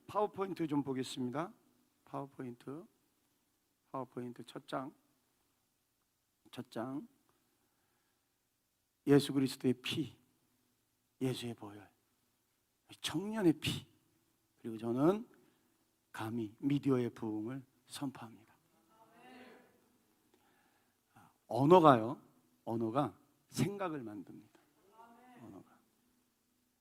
파워포인트 좀 보겠습니다. 파워포인트 첫 장. 예수 그리스도의 피, 예수의 보혈, 청년의 피, 그리고 저는 감히 미디어의 부흥을 선포합니다. 언어가 생각을 만듭니다.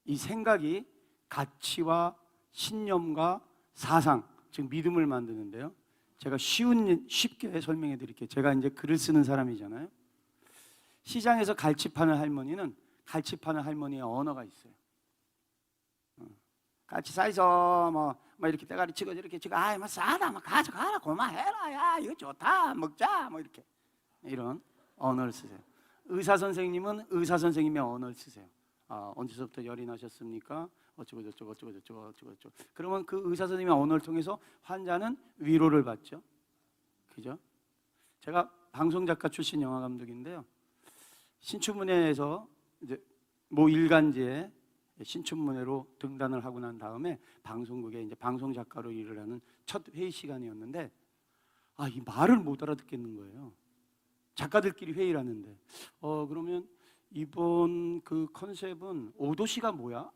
이 생각이 가치와 신념과 사상, 즉 믿음을 만드는데요. 제가 쉽게 설명해 드릴게요. 제가 이제 글을 쓰는 사람이잖아요. 시장에서 갈치 파는 할머니는 갈치 파는 할머니의 언어가 있어요. 갈치 사이서 뭐 이렇게 대가리 치고 이렇게 치고 뭐 싸다 뭐 가져가라 고마해라 야 이거 좋다 먹자 뭐 이렇게 이런 언어를 쓰세요. 의사 선생님은 의사 선생님의 언어를 쓰세요. 언제서부터 열이 나셨습니까? 어쩌고 저쩌고. 그러면 그 의사 선생님의 언어를 통해서 환자는 위로를 받죠. 그죠? 제가 방송 작가 출신 영화 감독인데요. 신춘문예에서 이제 모 일간지에 신춘문예로 등단을 하고 난 다음에 방송국에 이제 방송 작가로 일을 하는 첫 회의 시간이었는데 이 말을 못 알아듣겠는 거예요. 작가들끼리 회의를 하는데 그러면 이번 그 컨셉은 오도시가 뭐야?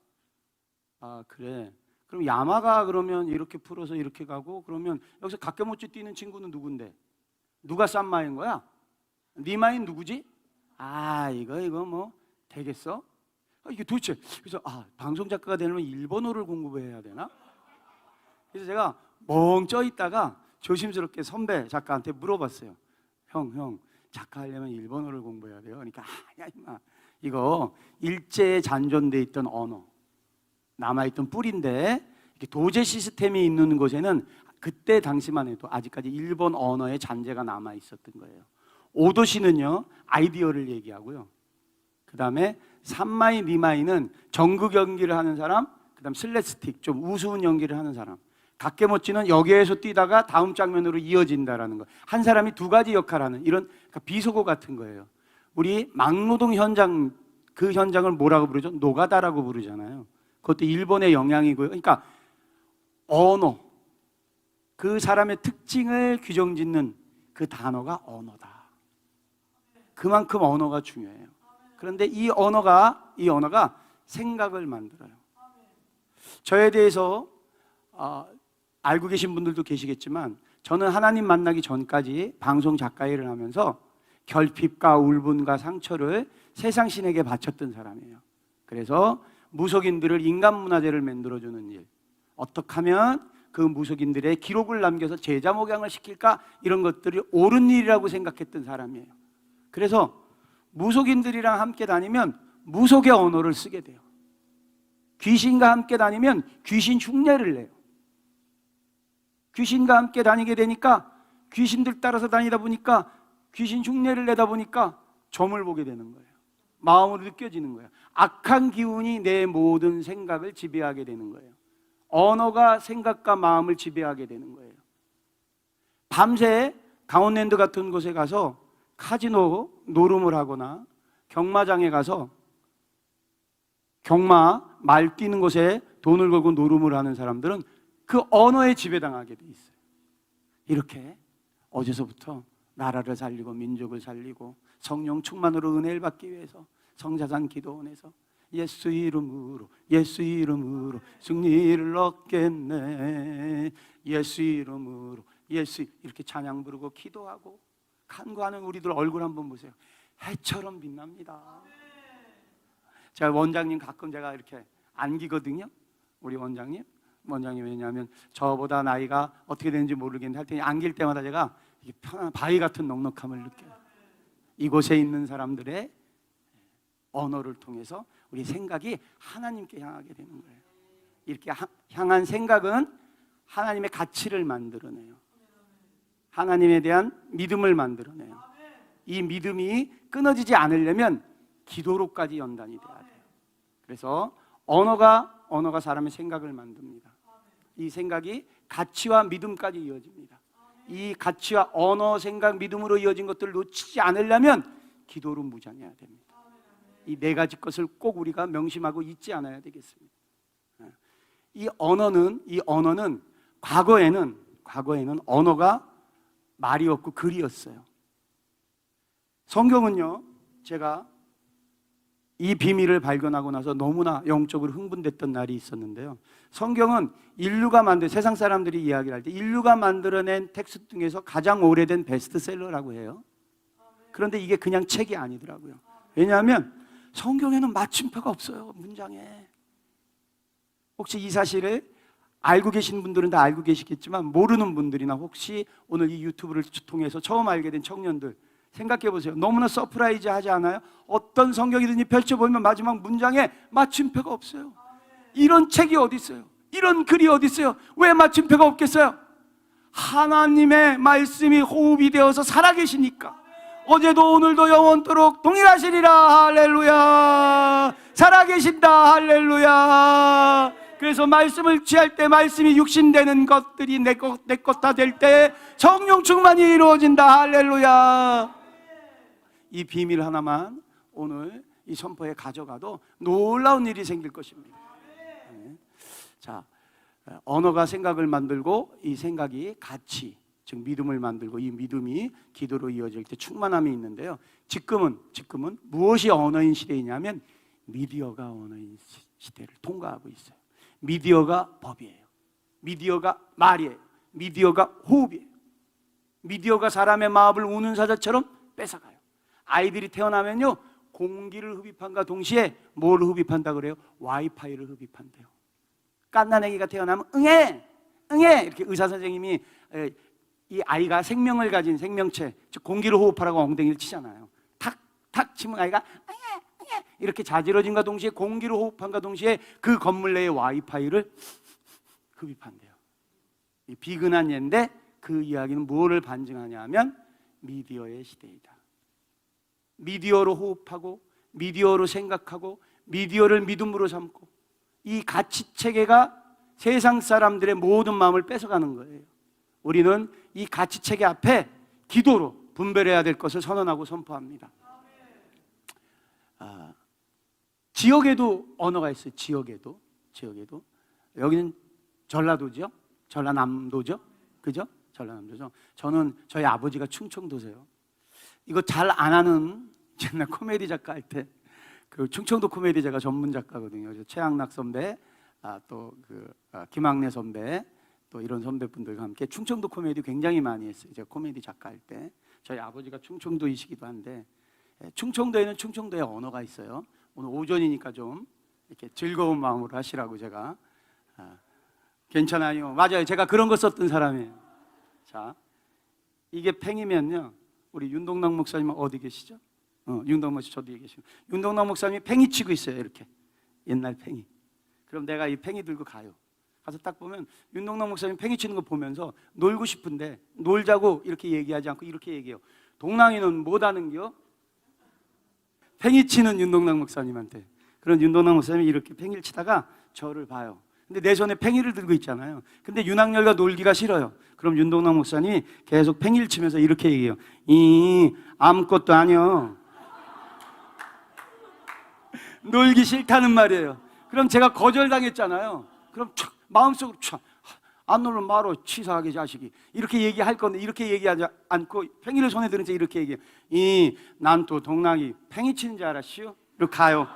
그래. 그럼 야마가 그러면 이렇게 풀어서 이렇게 가고 그러면 여기서 가껴못지 뛰는 친구는 누군데? 누가 쌈마인 거야? 네 마인 누구지? 이거 뭐 되겠어? 이게 도대체 그래서 방송 작가가 되려면 일본어를 공부해야 되나? 그래서 제가 멍 있다가 조심스럽게 선배 작가한테 물어봤어요. 형 작가 하려면 일본어를 공부해야 돼요. 그러니까 야 임마 이거 일제에 잔존돼 있던 언어 남아있던 뿌리인데 이렇게 도제 시스템이 있는 곳에는 그때 당시만 해도 아직까지 일본 언어의 잔재가 남아 있었던 거예요. 오도시는요 아이디어를 얘기하고요. 그 다음에 산마이 니마이는 전극 연기를 하는 사람, 그 다음 슬랩스틱 좀 우스운 연기를 하는 사람, 각계모찌는 여기에서 뛰다가 다음 장면으로 이어진다라는 거. 한 사람이 두 가지 역할을 하는 이런 비속어 같은 거예요. 우리 막노동 현장 그 현장을 뭐라고 부르죠? 노가다라고 부르잖아요. 그것도 일본의 영향이고요. 그러니까 언어, 그 사람의 특징을 규정짓는 그 단어가 언어다. 그만큼 언어가 중요해요. 그런데 이 언어가 생각을 만들어요. 저에 대해서 알고 계신 분들도 계시겠지만 저는 하나님 만나기 전까지 방송 작가 일을 하면서 결핍과 울분과 상처를 세상 신에게 바쳤던 사람이에요. 그래서 무속인들을 인간문화재를 만들어주는 일, 어떻게 하면 그 무속인들의 기록을 남겨서 제자 목양을 시킬까, 이런 것들이 옳은 일이라고 생각했던 사람이에요. 그래서 무속인들이랑 함께 다니면 무속의 언어를 쓰게 돼요. 귀신과 함께 다니면 귀신 흉내를 내요. 귀신과 함께 다니게 되니까 귀신들 따라서 다니다 보니까 귀신 흉내를 내다 보니까 점을 보게 되는 거예요. 마음으로 느껴지는 거예요. 악한 기운이 내 모든 생각을 지배하게 되는 거예요. 언어가 생각과 마음을 지배하게 되는 거예요. 밤새 강원랜드 같은 곳에 가서 카지노 노름을 하거나 경마장에 가서 경마 말 뛰는 곳에 돈을 걸고 노름을 하는 사람들은 그 언어에 지배당하게 돼 있어요. 이렇게 어제서부터 나라를 살리고 민족을 살리고 성령 충만으로 은혜를 받기 위해서 성자산 기도원에서 예수 이름으로 승리를 얻겠네, 예수 이름으로 예수, 이렇게 찬양 부르고 기도하고 간구하는 우리들 얼굴 한번 보세요. 해처럼 빛납니다. 제가 원장님 가끔 제가 이렇게 안기거든요. 우리 원장님 왜냐하면 저보다 나이가 어떻게 되는지 모르겠는데 할 때 안길 때마다 제가 편한 바위 같은 넉넉함을 느껴요. 이곳에 있는 사람들의 언어를 통해서 우리 생각이 하나님께 향하게 되는 거예요. 이렇게 향한 생각은 하나님의 가치를 만들어내요. 하나님에 대한 믿음을 만들어내요. 이 믿음이 끊어지지 않으려면 기도로까지 연단이 돼야 돼요. 그래서 언어가 사람의 생각을 만듭니다. 이 생각이 가치와 믿음까지 이어집니다. 이 가치와 언어, 생각, 믿음으로 이어진 것들을 놓치지 않으려면 기도로 무장해야 됩니다. 이 네 가지 것을 꼭 우리가 명심하고 잊지 않아야 되겠습니다. 이 언어는 과거에는 언어가 말이었고 글이었어요. 성경은요, 제가 이 비밀을 발견하고 나서 너무나 영적으로 흥분됐던 날이 있었는데요. 성경은 세상 사람들이 이야기를 할 때 인류가 만들어낸 텍스트 중에서 가장 오래된 베스트셀러라고 해요. 그런데 이게 그냥 책이 아니더라고요. 왜냐하면 성경에는 마침표가 없어요, 문장에. 혹시 이 사실을 알고 계신 분들은 다 알고 계시겠지만 모르는 분들이나 혹시 오늘 이 유튜브를 통해서 처음 알게 된 청년들 생각해 보세요. 너무나 서프라이즈 하지 않아요? 어떤 성경이든지 펼쳐보면 마지막 문장에 마침표가 없어요. 이런 책이 어디 있어요? 이런 글이 어디 있어요? 왜 마침표가 없겠어요? 하나님의 말씀이 호흡이 되어서 살아계시니까. 어제도 오늘도 영원토록 동일하시리라. 할렐루야. 살아계신다. 할렐루야. 그래서 말씀을 취할 때 말씀이 육신되는 것들이 내 것 다 될 때 성령 충만이 이루어진다. 할렐루야. 이 비밀 하나만 오늘 이 선포에 가져가도 놀라운 일이 생길 것입니다. 네. 자, 언어가 생각을 만들고 이 생각이 가치, 즉 믿음을 만들고 이 믿음이 기도로 이어질 때 충만함이 있는데요. 지금은 무엇이 언어인 시대이냐면 미디어가 언어인 시대를 통과하고 있어요. 미디어가 법이에요. 미디어가 말이에요. 미디어가 호흡이에요. 미디어가 사람의 마음을 우는 사자처럼 뺏어가요. 아이들이 태어나면요, 공기를 흡입한과 동시에 뭘 흡입한다 그래요? 와이파이를 흡입한대요. 갓난아기가 태어나면 응애 이렇게 의사 선생님이 이 아이가 생명을 가진 생명체, 즉 공기를 호흡하라고 엉덩이를 치잖아요. 탁 치면 아이가 응애 이렇게 자지러진과 동시에 공기를 호흡한과 동시에 그 건물 내의 와이파이를 흡입한대요. 이 비근한 예인데 그 이야기는 무엇을 반증하냐 하면 미디어의 시대이다. 미디어로 호흡하고 미디어로 생각하고 미디어를 믿음으로 삼고 이 가치 체계가 세상 사람들의 모든 마음을 뺏어가는 거예요. 우리는 이 가치 체계 앞에 기도로 분별해야 될 것을 선언하고 선포합니다. 지역에도 언어가 있어요. 지역에도 여기는 전라도죠. 전라남도죠. 그죠? 전라남도죠. 저는 저희 아버지가 충청도세요. 이거 잘 안 하는 옛날 코미디 작가 할 때 그 충청도 코미디 제가 전문 작가거든요. 최양락 선배, 또 김학래 선배, 또 이런 선배분들과 함께 충청도 코미디 굉장히 많이 했어요. 제가 코미디 작가 할 때 저희 아버지가 충청도이시기도 한데 충청도에는 충청도의 언어가 있어요. 오늘 오전이니까 좀 이렇게 즐거운 마음으로 하시라고 제가 괜찮아요. 맞아요. 제가 그런 거 썼던 사람이에요. 자, 이게 팽이면요. 우리 윤동락 목사님은 어디 계시죠? 윤동락 목사 저도 계시고 윤동락 목사님이 팽이 치고 있어요. 이렇게 옛날 팽이. 그럼 내가 이 팽이 들고 가요. 가서 딱 보면 윤동락 목사님 팽이 치는 거 보면서 놀고 싶은데 놀자고 이렇게 얘기하지 않고 이렇게 얘기해요. 동랑이는 못하는겨? 팽이 치는 윤동락 목사님한테. 그런 윤동락 목사님이 이렇게 팽이를 치다가 저를 봐요. 근데 내 손에 팽이를 들고 있잖아요. 근데 윤학열과 놀기가 싫어요. 그럼 윤동락 목사님이 계속 팽이를 치면서 이렇게 얘기해요. 아무것도 아니요. 놀기 싫다는 말이에요. 그럼 제가 거절당했잖아요. 그럼 마음속으로 안 놀면 말어 치사하게 자식이 이렇게 얘기할 건데 이렇게 얘기하지 않고 팽이를 손에 들은 채 이렇게 얘기해요. 난 또 동락이 팽이 치는 줄 알았시오? 이렇게 가요.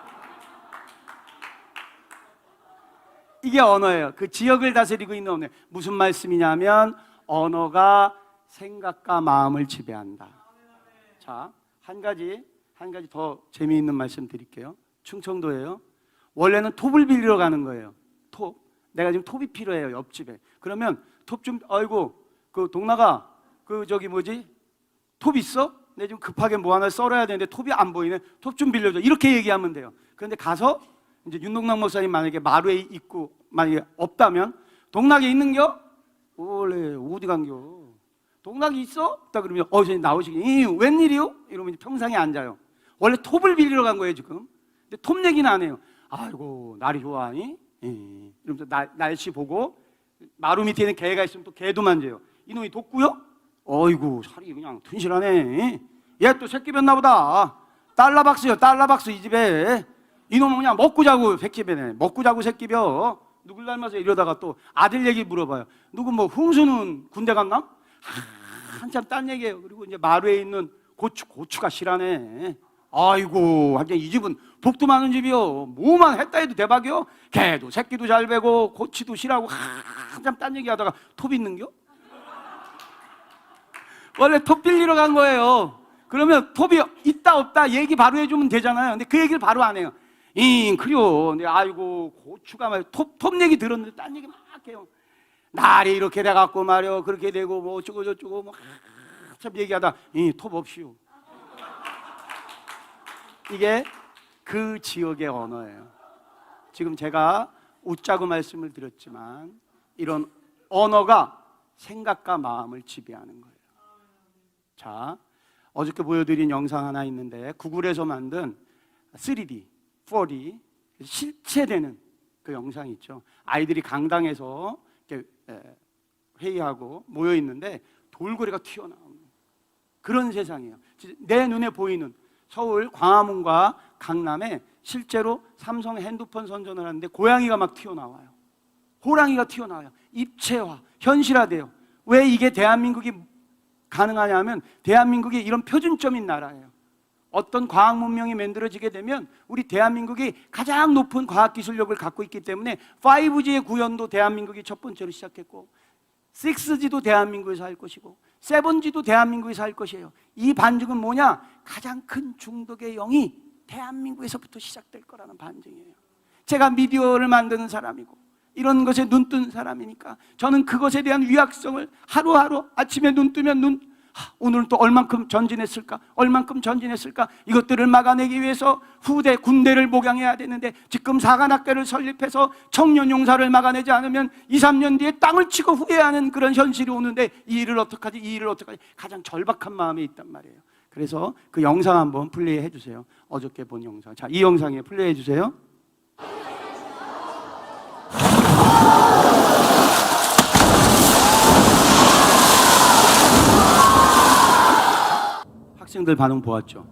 이게 언어예요. 그 지역을 다스리고 있는 언어예요. 무슨 말씀이냐면 언어가 생각과 마음을 지배한다. 자, 한 가지 더 재미있는 말씀 드릴게요. 충청도예요. 원래는 톱을 빌리러 가는 거예요. 톱. 내가 지금 톱이 필요해요. 옆집에. 그러면 톱 좀 아이고 그 동나가 톱 있어? 내 지금 급하게 뭐 하나 썰어야 되는데 톱이 안 보이네. 톱 좀 빌려줘. 이렇게 얘기하면 돼요. 그런데 가서 이제 윤동락 목사님 만약에 마루에 있고 만약에 없다면 동락에 있는겨? 원래 어디 간겨? 동락이 있어? 딱 그러면 선생님 나오시기 웬일이요? 이러면 평상에 앉아요. 원래 톱을 빌리러 간 거예요 지금. 근데 톱 얘기는 안 해요. 아이고 날이 좋아하니? 이러면서 날씨 보고 마루 밑에 있는 개가 있으면 또 개도 만져요. 이놈이 독구요? 어이구 살이 그냥 튼실하네. 얘 또 새끼 뱉나 보다. 달러박스요 달러박스 이 집에. 이놈은 그냥 먹고 자고 새끼 뱉네. 먹고 자고 새끼 벼. 누굴 닮아서 이러다가 또 아들 얘기 물어봐요. 누구 뭐 흥수는 군대 갔나? 한참 딴 얘기예요. 그리고 이제 마루에 있는 고추가 실하네. 아이고, 하긴 이 집은 복도 많은 집이요. 뭐만 했다 해도 대박이요. 개도 새끼도 잘 베고 고치도 실하고 한참 딴 얘기하다가 톱 있는겨? 원래 톱 빌리러 간 거예요. 그러면 톱이 있다 없다 얘기 바로 해주면 되잖아요. 근데 그 얘기를 바로 안 해요. 그래요. 근데 아이고, 고추가 말이야. 톱 얘기 들었는데 딴 얘기 막 해요. 날이 이렇게 돼갖고 말이요. 그렇게 되고 뭐 어쩌고 저쩌고 뭐 참 얘기하다 톱 없이요. 이게 그 지역의 언어예요. 지금 제가 웃자고 말씀을 드렸지만 이런 언어가 생각과 마음을 지배하는 거예요. 자, 어저께 보여드린 영상 하나 있는데 구글에서 만든 3D, 4D 실체되는 그 영상이 있죠. 아이들이 강당에서 이렇게 회의하고 모여 있는데 돌고래가 튀어나오는 그런 세상이에요. 내 눈에 보이는 서울 광화문과 강남에 실제로 삼성 핸드폰 선전을 하는데 고양이가 막 튀어나와요. 호랑이가 튀어나와요. 입체화, 현실화돼요. 왜 이게 대한민국이 가능하냐면 대한민국이 이런 표준점인 나라예요. 어떤 과학 문명이 만들어지게 되면 우리 대한민국이 가장 높은 과학기술력을 갖고 있기 때문에 5G의 구현도 대한민국이 첫 번째로 시작했고 6G도 대한민국에서 할 것이고 7G도 대한민국에서 할 것이에요. 이 반증은 뭐냐? 가장 큰 중독의 영이 대한민국에서부터 시작될 거라는 반증이에요. 제가 미디어를 만드는 사람이고 이런 것에 눈 뜬 사람이니까 저는 그것에 대한 위약성을 하루하루 아침에 눈 뜨면 오늘 또 얼만큼 전진했을까? 얼만큼 전진했을까? 이것들을 막아내기 위해서 후대 군대를 목양해야 되는데 지금 사관학교를 설립해서 청년 용사를 막아내지 않으면 2, 3년 뒤에 땅을 치고 후회하는 그런 현실이 오는데 이 일을 어떡하지? 이 일을 어떡하지? 가장 절박한 마음이 있단 말이에요. 그래서 그 영상 한번 플레이해 주세요. 어저께 본 영상. 자, 이 영상에 플레이해 주세요. 학생들 반응 보았죠?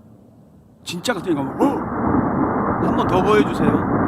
진짜 같으니까 한 번 더 보여주세요.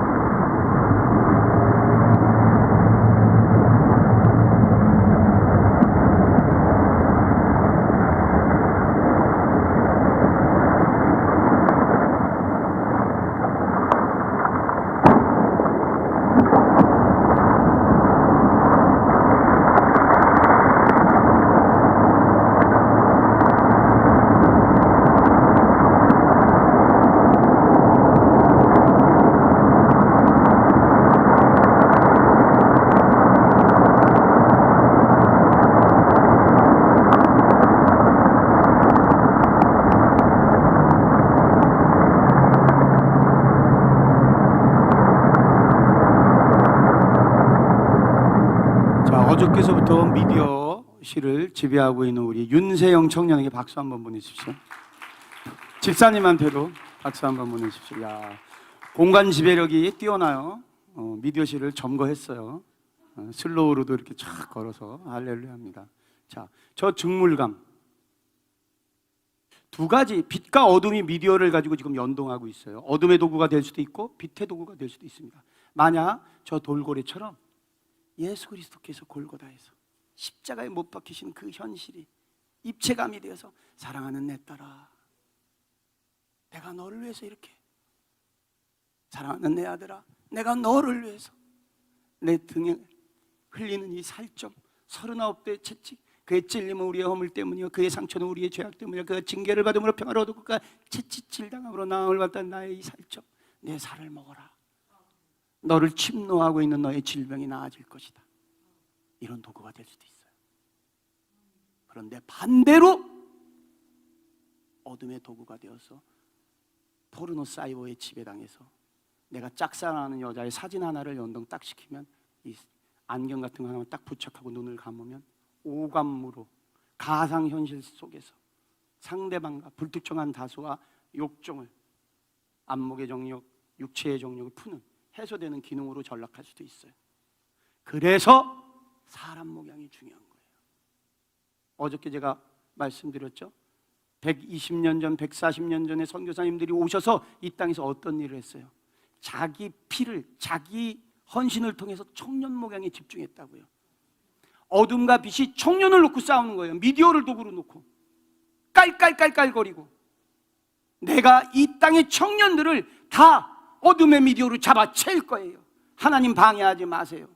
어저께서부터 미디어 시를 지배하고 있는 우리 윤세영 청년에게 박수 한번 보내주십시오. 집사님한테도 박수 한번 보내주십시오. 야, 공간 지배력이 뛰어나요. 미디어 시를 점거했어요. 슬로우로도 이렇게 쫙 걸어서 할렐루야입니다. 자, 저 직물감 두 가지, 빛과 어둠이 미디어를 가지고 지금 연동하고 있어요. 어둠의 도구가 될 수도 있고 빛의 도구가 될 수도 있습니다. 만약 저 돌고래처럼 예수 그리스도께서 골고다에서 십자가에 못 박히신 그 현실이 입체감이 되어서 사랑하는 내 딸아, 내가 너를 위해서 이렇게, 사랑하는 내 아들아, 내가 너를 위해서 내 등에 흘리는 이 살점 39대의 채찍, 그의 찔림은 우리의 허물 때문이요 그의 상처는 우리의 죄악 때문이요 그가 징계를 받음으로 평화를 얻고 그가 채찍질 당함으로 나음을 받던 나의 이 살점, 내 살을 먹어라. 너를 침노하고 있는 너의 질병이 나아질 것이다. 이런 도구가 될 수도 있어요. 그런데 반대로 어둠의 도구가 되어서 포르노 사이버에 지배당해서 내가 짝사랑하는 여자의 사진 하나를 연동 딱 시키면 이 안경 같은 거 하나만 딱 부착하고 눈을 감으면 오감무로 가상현실 속에서 상대방과 불특정한 다수와 욕정을, 안목의 정력, 육체의 정력을 푸는 해소되는 기능으로 전락할 수도 있어요. 그래서 사람 목양이 중요한 거예요. 어저께 제가 말씀드렸죠. 120년 전, 140년 전에 선교사님들이 오셔서 이 땅에서 어떤 일을 했어요? 자기 피를, 자기 헌신을 통해서 청년 목양에 집중했다고요. 어둠과 빛이 청년을 놓고 싸우는 거예요. 미디어를 도구로 놓고 깔깔깔깔거리고, 내가 이 땅의 청년들을 다 어둠의 미디어로 잡아챌 거예요. 하나님 방해하지 마세요.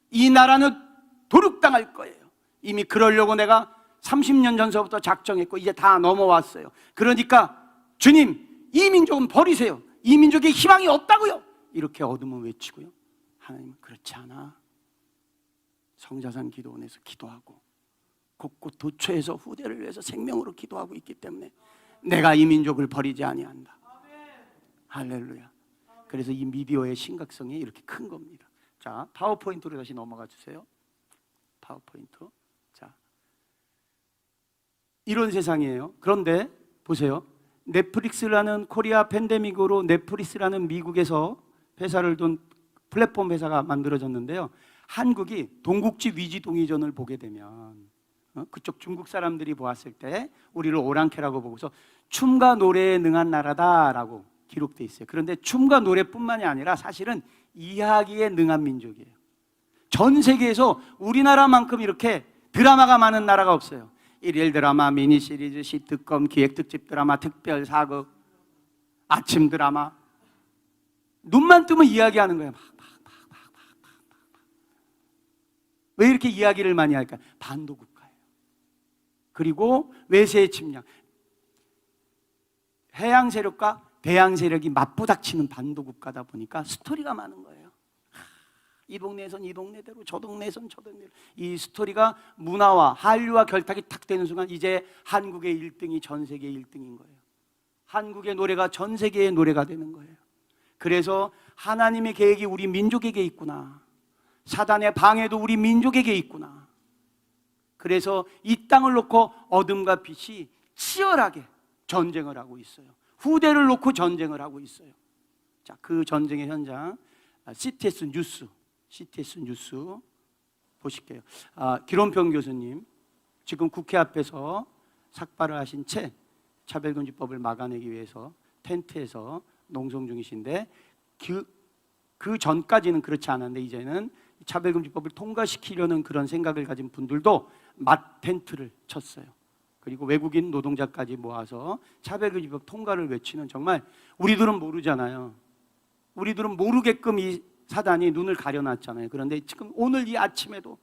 이 나라는 도륙당할 거예요. 이미 그러려고 내가 30년 전서부터 작정했고 이제 다 넘어왔어요. 그러니까 주님, 이 민족은 버리세요. 이 민족에 희망이 없다고요. 이렇게 어둠은 외치고요. 하나님은 그렇지 않아. 성자산 기도원에서 기도하고 곳곳 도처에서 후대를 위해서 생명으로 기도하고 있기 때문에 내가 이 민족을 버리지 아니한다. 할렐루야. 그래서 이 미디어의 심각성이 이렇게 큰 겁니다. 자, 파워포인트로 다시 넘어가 주세요. 파워포인트. 자, 이런 세상이에요. 그런데 보세요. 넷플릭스라는 코리아 팬데믹으로 넷플릭스라는 미국에서 회사를 둔 플랫폼 회사가 만들어졌는데요. 한국이 동국지 위지 동의전을 보게 되면 그쪽 중국 사람들이 보았을 때 우리를 오랑캐라고 보고서 춤과 노래에 능한 나라다라고 기록돼 있어요. 그런데 춤과 노래뿐만이 아니라 사실은 이야기에 능한 민족이에요. 전 세계에서 우리나라만큼 이렇게 드라마가 많은 나라가 없어요. 일일 드라마, 미니 시리즈, 시트콤, 기획 특집 드라마, 특별 사극, 아침 드라마. 눈만 뜨면 이야기하는 거예요. 왜 이렇게 이야기를 많이 할까요? 반도 국가예요. 그리고 외세의 침략, 해양 세력과 대양 세력이 맞부닥치는 반도 국가다 보니까 스토리가 많은 거예요. 이 동네에선 이 동네대로, 저 동네에선 저 동네대로. 이 스토리가 문화와 한류와 결탁이 탁 되는 순간 이제 한국의 1등이 전 세계 1등인 거예요. 한국의 노래가 전 세계의 노래가 되는 거예요. 그래서 하나님의 계획이 우리 민족에게 있구나. 사단의 방해도 우리 민족에게 있구나. 그래서 이 땅을 놓고 어둠과 빛이 치열하게 전쟁을 하고 있어요. 후대를 놓고 전쟁을 하고 있어요. 자, 그 전쟁의 현장, CTS 뉴스 보실게요. 기론평 교수님 지금 국회 앞에서 삭발을 하신 채 차별금지법을 막아내기 위해서 텐트에서 농성 중이신데 그 전까지는 그렇지 않았는데 이제는 차별금지법을 통과시키려는 그런 생각을 가진 분들도 맞 텐트를 쳤어요. 그리고 외국인 노동자까지 모아서 차별금지법 통과를 외치는, 정말 우리들은 모르잖아요. 우리들은 모르게끔 이 사단이 눈을 가려놨잖아요. 그런데 지금 오늘 이 아침에도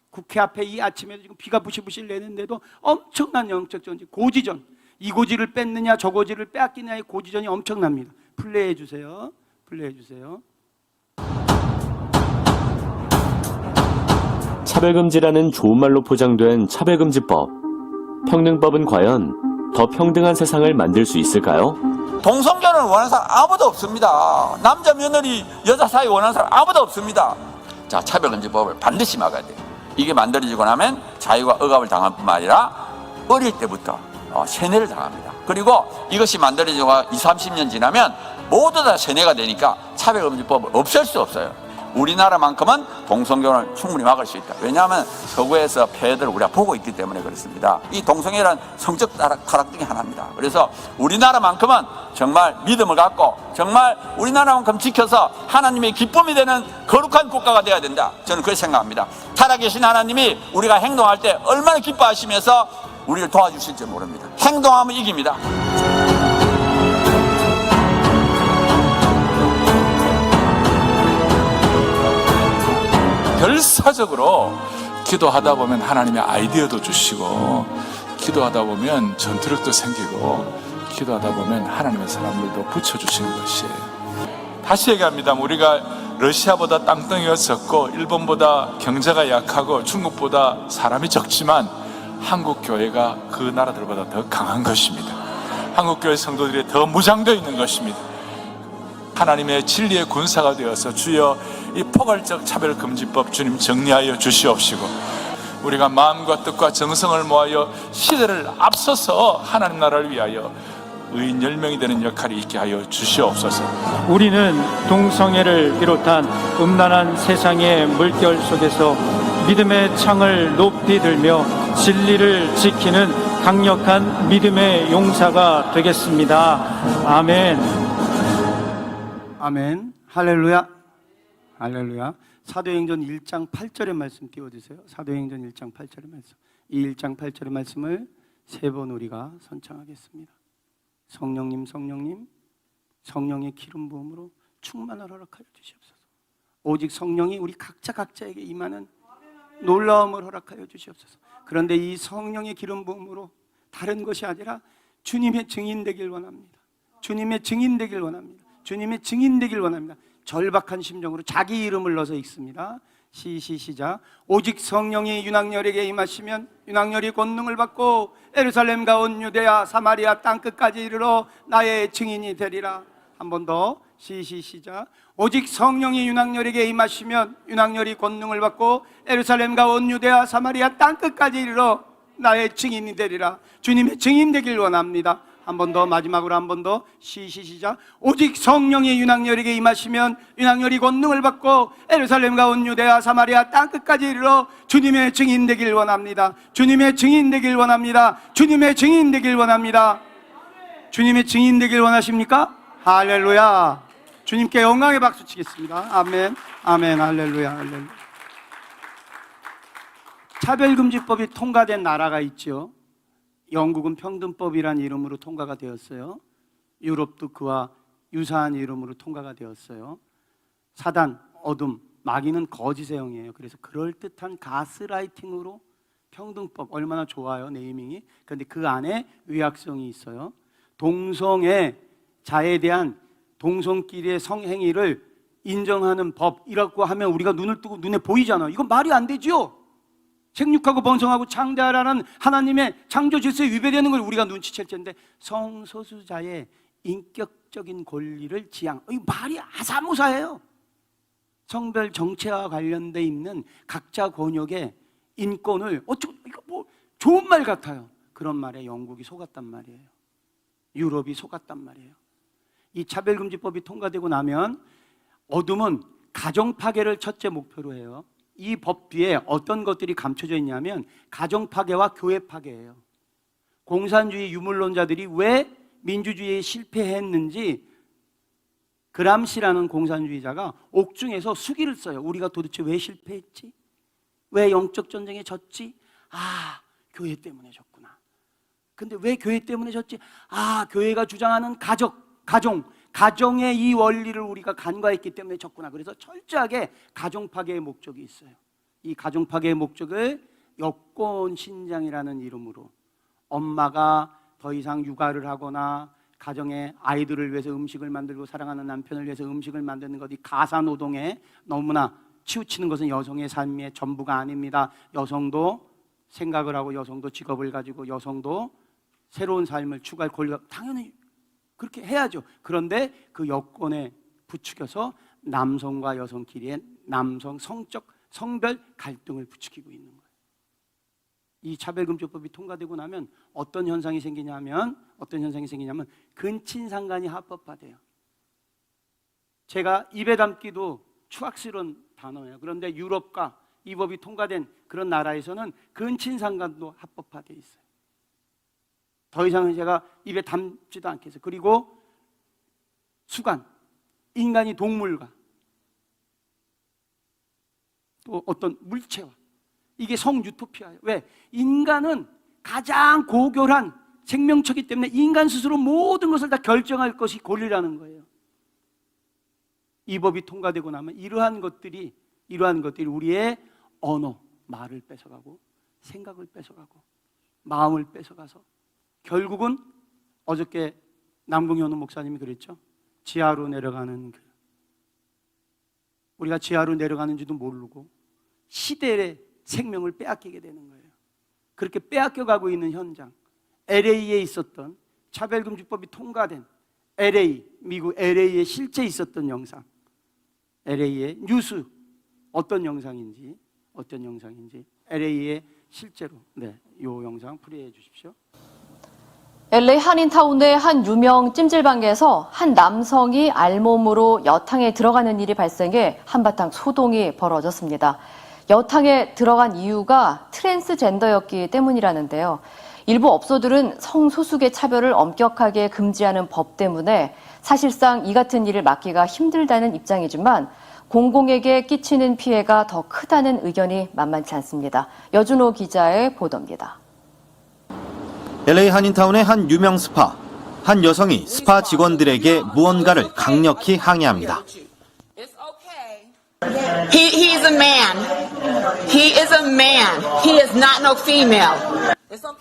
국회 앞에 이 아침에도 지금 비가 부실부실 내는데도 엄청난 영적 전쟁, 고지전. 이 고지를 뺐느냐 저 고지를 빼앗기냐의 고지전이 엄청납니다. 플레이해 주세요. 플레이해 주세요. 차별금지라는 좋은 말로 포장된 차별금지법. 평등법은 과연 더 평등한 세상을 만들 수 있을까요? 동성결혼을 원하는 사람 아무도 없습니다. 남자 며느리 여자 사이 원하는 사람 아무도 없습니다. 자, 차별금지법을 반드시 막아야 돼요. 이게 만들어지고 나면 자유가 억압을 당할 뿐만 아니라 어릴 때부터 세뇌를 당합니다. 그리고 이것이 만들어지고 20-30년 지나면 모두 다 세뇌가 되니까 차별금지법을 없앨 수 없어요. 우리나라만큼은 동성결혼을 충분히 막을 수 있다. 왜냐하면 서구에서 폐해들을 우리가 보고 있기 때문에 그렇습니다. 이 동성애란 성적 타락 중에 하나입니다. 그래서 우리나라만큼은 정말 믿음을 갖고 정말 우리나라만큼 지켜서 하나님의 기쁨이 되는 거룩한 국가가 되어야 된다. 저는 그렇게 생각합니다. 살아계신 하나님이 우리가 행동할 때 얼마나 기뻐하시면서 우리를 도와주실지 모릅니다. 행동하면 이깁니다. 결사적으로 기도하다 보면 하나님의 아이디어도 주시고, 기도하다 보면 전투력도 생기고, 기도하다 보면 하나님의 사람들도 붙여주시는 것이에요. 다시 얘기합니다. 우리가 러시아보다 땅덩이가 적고 일본보다 경제가 약하고 중국보다 사람이 적지만 한국 교회가 그 나라들보다 더 강한 것입니다. 한국 교회 성도들이 더 무장되어 있는 것입니다. 하나님의 진리의 군사가 되어서 주여 이 포괄적 차별금지법 주님 정리하여 주시옵시고, 우리가 마음과 뜻과 정성을 모아여 시대를 앞서서 하나님 나라를 위하여 의인 10명이 되는 역할이 있게 하여 주시옵소서. 우리는 동성애를 비롯한 음란한 세상의 물결 속에서 믿음의 창을 높이 들며 진리를 지키는 강력한 믿음의 용사가 되겠습니다. 아멘. 아멘. 할렐루야. 할렐루야. 사도행전 1장 8절의 말씀 띄워주세요. 사도행전 1장 8절의 말씀. 이 1장 8절의 말씀을 세 번 우리가 선창하겠습니다. 성령님, 성령님, 성령의 기름 부음으로 충만을 허락하여 주시옵소서. 오직 성령이 우리 각자에게 임하는 놀라움을 허락하여 주시옵소서. 그런데 이 성령의 기름 부음으로 다른 것이 아니라 주님의 증인 되길 원합니다. 주님의 증인 되길 원합니다. 주님의 증인 되길 원합니다. 절박한 심정으로 자기 이름을 넣어서 읽습니다. 시작. 오직 성령이 윤학열에게 임하시면 윤학열이 권능을 받고 예루살렘과 온 유대야 사마리아 땅끝까지 이르러 나의 증인이 되리라. 한 번 더. 시작. 오직 성령이 윤학열에게 임하시면 윤학열이 권능을 받고 예루살렘과 온 유대야 사마리아 땅끝까지 이르러 나의 증인이 되리라. 주님의 증인 되길 원합니다. 한 번 더, 마지막으로 한 번 더. 시작. 오직 성령이 윤학열에게 임하시면 윤학열이 권능을 받고 예루살렘과 온 유대야 사마리아 땅끝까지 이르러 주님의 증인 되길 원합니다. 주님의 증인 되길 원합니다. 주님의 증인 되길 원합니다. 주님의 증인 되길 원하십니까? 할렐루야. 주님께 영광의 박수 치겠습니다. 아멘, 아멘, 할렐루야, 할렐루야. 차별금지법이 통과된 나라가 있죠. 영국은 평등법이라는 이름으로 통과가 되었어요. 유럽도 그와 유사한 이름으로 통과가 되었어요. 사단, 어둠, 마귀는 거짓의 영이에요. 그래서 그럴듯한 가스라이팅으로 평등법, 얼마나 좋아요, 네이밍이. 그런데 그 안에 의학성이 있어요. 동성애 자에 대한 동성끼리의 성행위를 인정하는 법이라고 하면 우리가 눈을 뜨고 눈에 보이잖아요. 이건 말이 안 되죠. 생육하고 번성하고 창대하라는 하나님의 창조 질서에 위배되는 걸 우리가 눈치챌 텐데, 성소수자의 인격적인 권리를 지향, 이 말이 아사무사해요. 성별 정체와 관련돼 있는 각자 권역의 인권을 이거 뭐 좋은 말 같아요. 그런 말에 영국이 속았단 말이에요. 유럽이 속았단 말이에요. 이 차별금지법이 통과되고 나면 어둠은 가정 파괴를 첫째 목표로 해요. 이 법 뒤에 어떤 것들이 감춰져 있냐면 가정 파괴와 교회 파괴예요. 공산주의 유물론자들이 왜 민주주의에 실패했는지 그람시라는 공산주의자가 옥중에서 수기를 써요. 우리가 도대체 왜 실패했지? 왜 영적 전쟁에 졌지? 아, 교회 때문에 졌구나. 근데 왜 교회 때문에 졌지? 아, 교회가 주장하는 가정의 이 원리를 우리가 간과했기 때문에 졌구나. 그래서 철저하게 가정 파괴의 목적이 있어요. 이 가정 파괴의 목적을 여권 신장이라는 이름으로, 엄마가 더 이상 육아를 하거나 가정에 아이들을 위해서 음식을 만들고 사랑하는 남편을 위해서 음식을 만드는 것이 가사 노동에 너무나 치우치는 것은 여성의 삶의 전부가 아닙니다. 여성도 생각을 하고 여성도 직업을 가지고 여성도 새로운 삶을 추구할 권리가 당연히 그렇게 해야죠. 그런데 그 여건에 부추겨서 남성과 여성끼리의 성별 갈등을 부추기고 있는 거예요. 이 차별금지법이 통과되고 나면 어떤 현상이 생기냐면 근친상간이 합법화돼요. 제가 입에 담기도 추악스러운 단어예요. 그런데 유럽과 이 법이 통과된 그런 나라에서는 근친상간도 합법화돼 있어요. 더 이상은 제가 입에 담지도 않겠어요. 그리고 수간, 인간이 동물과 또 어떤 물체와, 이게 성유토피아예요. 왜? 인간은 가장 고결한 생명체이기 때문에 인간 스스로 모든 것을 다 결정할 것이 권리라는 거예요. 이 법이 통과되고 나면 이러한 것들이 우리의 언어, 말을 뺏어가고 생각을 뺏어가고 마음을 뺏어가서 결국은 어저께 남궁현우 목사님이 그랬죠. 지하로 내려가는 우리가 지하로 내려가는지도 모르고 시대의 생명을 빼앗기게 되는 거예요. 그렇게 빼앗겨가고 있는 현장, LA에 있었던 차별금지법이 통과된 미국 LA에 실제 있었던 영상, LA의 뉴스 어떤 영상인지 LA에 실제로 이 영상 플레이해 주십시오. LA 한인타운의 한 유명 찜질방에서 한 남성이 알몸으로 여탕에 들어가는 일이 발생해 한바탕 소동이 벌어졌습니다. 여탕에 들어간 이유가 트랜스젠더였기 때문이라는데요. 일부 업소들은 성소수계 차별을 엄격하게 금지하는 법 때문에 사실상 이 같은 일을 막기가 힘들다는 입장이지만 공공에게 끼치는 피해가 더 크다는 의견이 만만치 않습니다. 여준호 기자의 보도입니다. LA 한인타운의 한 유명 스파. 한 여성이 스파 직원들에게 무언가를 강력히 항의합니다. He is a man. He is a man. He is not no female.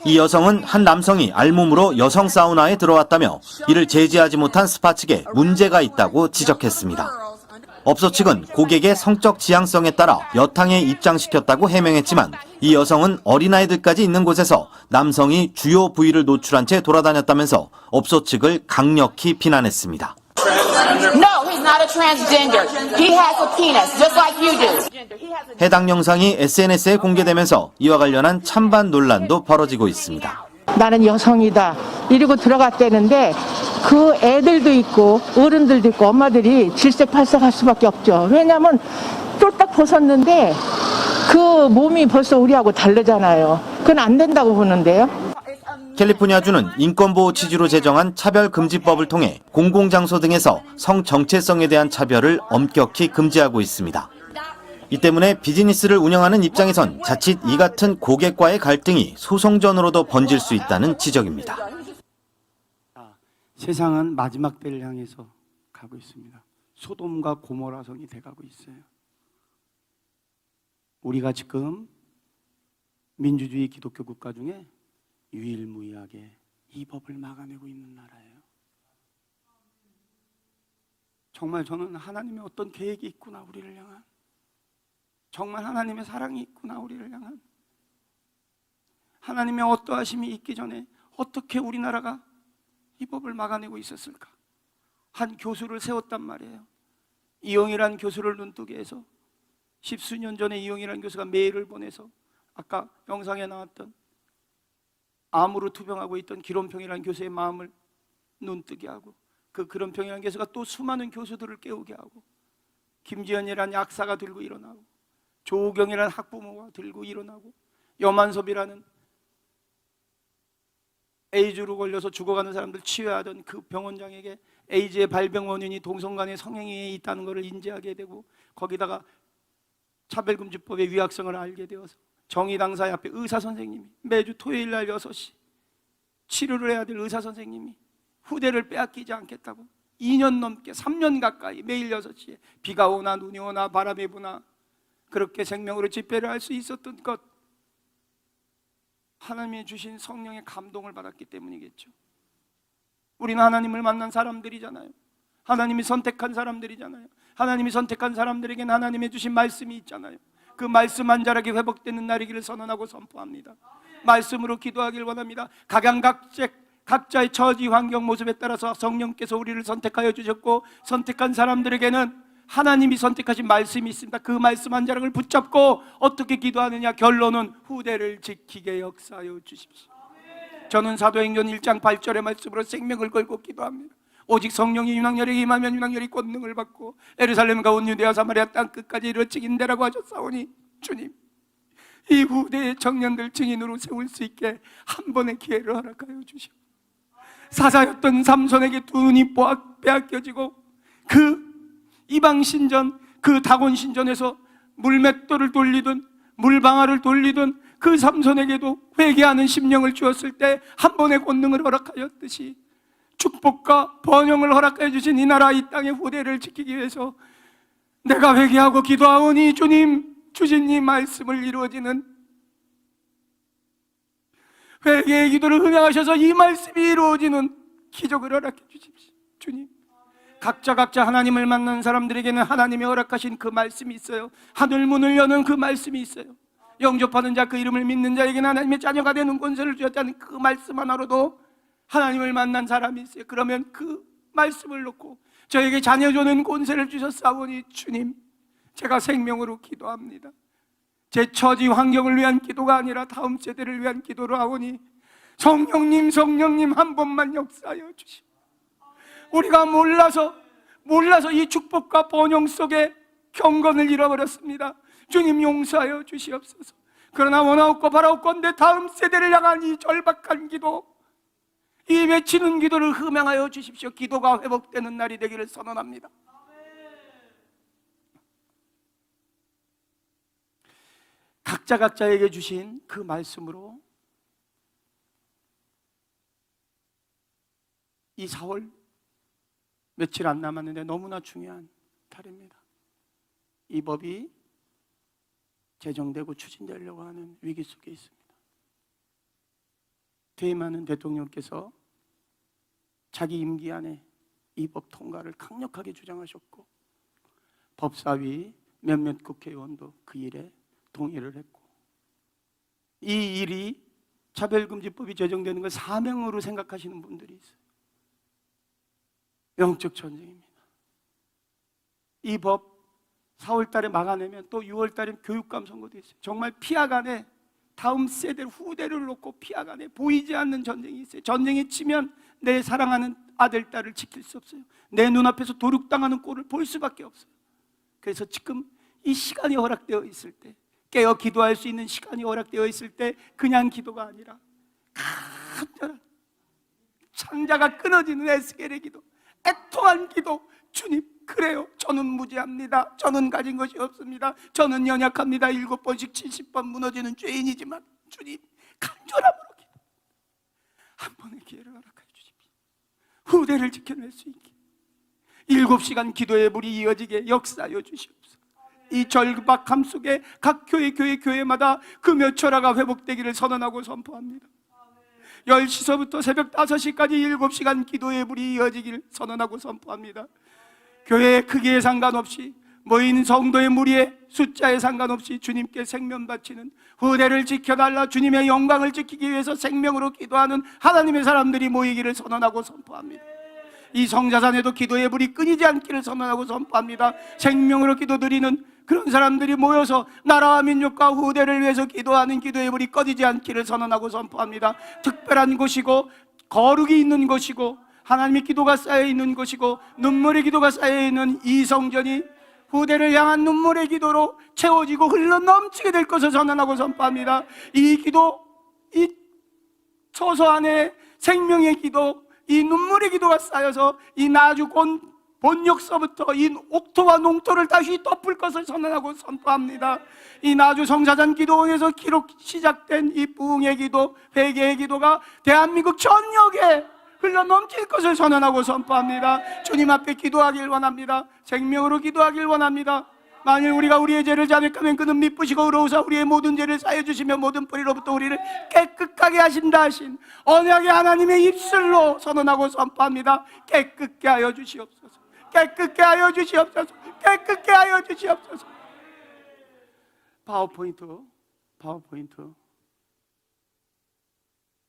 이 여성은 한 남성이 알몸으로 여성 사우나에 들어왔다며 이를 제지하지 못한 스파 측에 문제가 있다고 지적했습니다. 업소 측은 고객의 성적 지향성에 따라 여탕에 입장시켰다고 해명했지만 이 여성은 어린아이들까지 있는 곳에서 남성이 주요 부위를 노출한 채 돌아다녔다면서 업소 측을 강력히 비난했습니다. No, he's not a transgender. He has a penis, just like you do. 해당 영상이 SNS에 공개되면서 이와 관련한 찬반 논란도 벌어지고 있습니다. 나는 여성이다 이러고 들어갔다는데 그 애들도 있고 어른들도 있고 엄마들이 질색팔색할 수밖에 없죠. 왜냐하면 쫄딱 벗었는데 그 몸이 벌써 우리하고 다르잖아요. 그건 안 된다고 보는데요. 캘리포니아주는 인권보호 취지로 제정한 차별금지법을 통해 공공장소 등에서 성정체성에 대한 차별을 엄격히 금지하고 있습니다. 이 때문에 비즈니스를 운영하는 입장에선 자칫 이 같은 고객과의 갈등이 소송전으로도 번질 수 있다는 지적입니다. 세상은 마지막 때를 향해서 가고 있습니다. 소돔과 고모라성이 돼가고 있어요. 우리가 지금 민주주의 기독교 국가 중에 유일무이하게 이 법을 막아내고 있는 나라예요. 정말 저는 하나님의 어떤 계획이 있구나 우리를 향한, 정말 하나님의 사랑이 있구나 우리를 향한, 하나님의 어떠하심이 있기 전에 어떻게 우리나라가 이 법을 막아내고 있었을까? 한 교수를 세웠단 말이에요. 이용이란 교수를 눈뜨게 해서 10수년 전에 이용이란 교수가 메일을 보내서 아까 영상에 나왔던 암으로 투병하고 있던 기론평이라는 교수의 마음을 눈뜨게 하고, 그 기론평이라는 교수가 또 수많은 교수들을 깨우게 하고, 김지연이라는 약사가 들고 일어나고, 조우경이라는 학부모가 들고 일어나고, 여만섭이라는 에이즈로 걸려서 죽어가는 사람들 치유하던 그 병원장에게 에이즈의 발병 원인이 동성간의 성행위에 있다는 것을 인지하게 되고, 거기다가 차별금지법의 위약성을 알게 되어서 정의당사 앞에 의사선생님이 매주 토요일 날 6시 치료를 해야 될 의사선생님이 후대를 빼앗기지 않겠다고 2년 넘게 3년 가까이 매일 6시에 비가 오나 눈이 오나 바람이 부나 그렇게 생명으로 집회를 할 수 있었던 것, 하나님이 주신 성령의 감동을 받았기 때문이겠죠. 우리는 하나님을 만난 사람들이잖아요. 하나님이 선택한 사람들이잖아요. 하나님이 선택한 사람들에게는 하나님이 주신 말씀이 있잖아요. 그 말씀 한 자락이 회복되는 날이기를 선언하고 선포합니다. 말씀으로 기도하길 원합니다. 각자의 처지, 환경, 모습에 따라서 성령께서 우리를 선택하여 주셨고, 선택한 사람들에게는 하나님이 선택하신 말씀이 있습니다. 그 말씀 한 자락을 붙잡고 어떻게 기도하느냐? 결론은 후대를 지키게 역사하여 주십시오. 저는 사도행전 1장 8절의 말씀으로 생명을 걸고 기도합니다. 오직 성령이 윤학열에게 임하면 윤학열이 권능을 받고 예루살렘과 온 유대와 사마리아 땅 끝까지 이르러지긴대라고 하셨사오니, 주님, 이 후대의 청년들 증인으로 세울 수 있게 한 번의 기회를 허락하여 주시오. 사사였던 삼손에게 두 눈이 빼앗겨지고 그 이방신전, 그 다곤신전에서 물맷돌을 돌리든 물방아를 돌리든 그 삼손에게도 회개하는 심령을 주었을 때 한 번의 권능을 허락하였듯이 축복과 번영을 허락해 주신 이 나라 이 땅의 후대를 지키기 위해서 내가 회개하고 기도하오니 주님, 주신 이 말씀을 이루어지는 회개의 기도를 응하셔서 이 말씀이 이루어지는 기적을 허락해 주십시오. 주님, 각자 하나님을 만난 사람들에게는 하나님이 허락하신 그 말씀이 있어요. 하늘 문을 여는 그 말씀이 있어요. 영접하는 자, 그 이름을 믿는 자에게는 하나님의 자녀가 되는 권세를 주었다는 그 말씀 하나로도 하나님을 만난 사람이 있어요. 그러면 그 말씀을 놓고 저에게 자녀 주는 권세를 주셨사오니 주님, 제가 생명으로 기도합니다. 제 처지 환경을 위한 기도가 아니라 다음 세대를 위한 기도로 하오니 성령님 한 번만 역사하여 주시오. 우리가 몰라서 이 축복과 번영 속에 경건을 잃어버렸습니다. 주님 용서하여 주시옵소서. 그러나 원하옵고 바라옵건대 다음 세대를 향한 이 절박한 기도, 이 외치는 기도를 흠양하여 주십시오. 기도가 회복되는 날이 되기를 선언합니다. 각자에게 주신 그 말씀으로 이 4월 며칠 안 남았는데 너무나 중요한 달입니다. 이 법이 제정되고 추진되려고 하는 위기 속에 있습니다. 퇴임하는 대통령께서 자기 임기 안에 이 법 통과를 강력하게 주장하셨고 법사위 몇몇 국회의원도 그 일에 동의를 했고, 이 일이 차별금지법이 제정되는 걸 사명으로 생각하시는 분들이 있어요. 영적 전쟁입니다. 이 법 4월 달에 막아내면 또 6월 달에 교육감 선거도 있어요. 정말 피하간에 다음 세대를, 후대를 놓고 피하간에 보이지 않는 전쟁이 있어요. 전쟁에 치면 내 사랑하는 아들, 딸을 지킬 수 없어요. 내 눈앞에서 도륙당하는 꼴을 볼 수밖에 없어요. 그래서 지금 이 시간이 허락되어 있을 때, 깨어 기도할 수 있는 시간이 허락되어 있을 때 그냥 기도가 아니라 간절한 창자가 끊어지는 에스겔의 기도, 애통한 기도. 주님, 그래요, 저는 무지합니다. 저는 가진 것이 없습니다. 저는 연약합니다. 7번씩 70번 무너지는 죄인이지만 주님, 간절함으로 기도, 한 번의 기회를 허락해 주십시오. 후대를 지켜낼 수 있게 7시간 기도의 물이 이어지게 역사하여 주시옵소서. 이 절박함 속에 각 교회마다 금요 철화가 회복되기를 선언하고 선포합니다. 10시서부터 새벽 5시까지 7시간 기도의 물이 이어지기를 선언하고 선포합니다. 교회의 크기에 상관없이, 모인 성도의 무리의 숫자에 상관없이 주님께 생명 바치는, 후대를 지켜달라 주님의 영광을 지키기 위해서 생명으로 기도하는 하나님의 사람들이 모이기를 선언하고 선포합니다. 이 성자산에도 기도의 불이 끊이지 않기를 선언하고 선포합니다. 생명으로 기도드리는 그런 사람들이 모여서 나라와 민족과 후대를 위해서 기도하는 기도의 불이 꺼지지 않기를 선언하고 선포합니다. 특별한 곳이고 거룩이 있는 곳이고 하나님의 기도가 쌓여있는 곳이고 눈물의 기도가 쌓여있는 이 성전이 후대를 향한 눈물의 기도로 채워지고 흘러넘치게 될 것을 선언하고 선포합니다. 이 기도, 이 처소 안에 생명의 기도, 이 눈물의 기도가 쌓여서 이 나주 본역서부터 이 옥토와 농토를 다시 덮을 것을 선언하고 선포합니다. 이 나주 성사전 기도원에서 기록 시작된 이 부흥의 기도, 회개의 기도가 대한민국 전역에 흘러넘칠 것을 선언하고 선포합니다. 주님 앞에 기도하길 원합니다. 생명으로 기도하길 원합니다. 만일 우리가 우리의 죄를 자백하면 그는 미쁘시고 의로우사 우리의 모든 죄를 쌓여주시며 모든 뿌리로부터 우리를 깨끗하게 하신다 하신 언약의 하나님의 입술로 선언하고 선포합니다. 깨끗게 하여 주시옵소서. 깨끗게 하여 주시옵소서. 깨끗게 하여 주시옵소서. 파워포인트.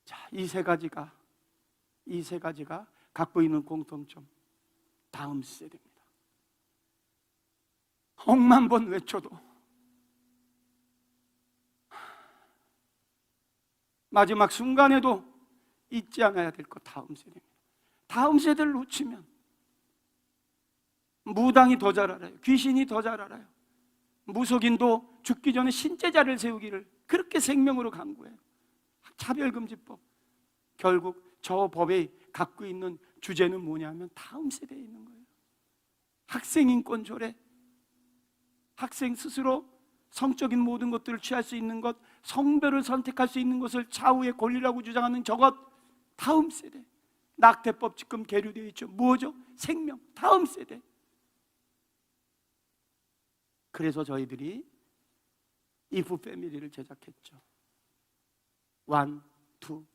자, 이 세 가지가 갖고 있는 공통점, 다음 세대입니다. 억만 번 외쳐도 마지막 순간에도 잊지 않아야 될 것, 다음 세대입니다. 다음 세대를 놓치면 무당이 더 잘 알아요. 귀신이 더 잘 알아요. 무속인도 죽기 전에 신제자를 세우기를 그렇게 생명으로 강구해요. 차별금지법, 결국 저 법에 갖고 있는 주제는 뭐냐면 다음 세대에 있는 거예요. 학생인권 조례, 학생 스스로 성적인 모든 것들을 취할 수 있는 것, 성별을 선택할 수 있는 것을 좌우의 권리라고 주장하는 저것, 다음 세대. 낙태법 지금 계류되어 있죠. 뭐죠? 생명, 다음 세대. 그래서 저희들이 이프 패밀리를 제작했죠. 1, 2,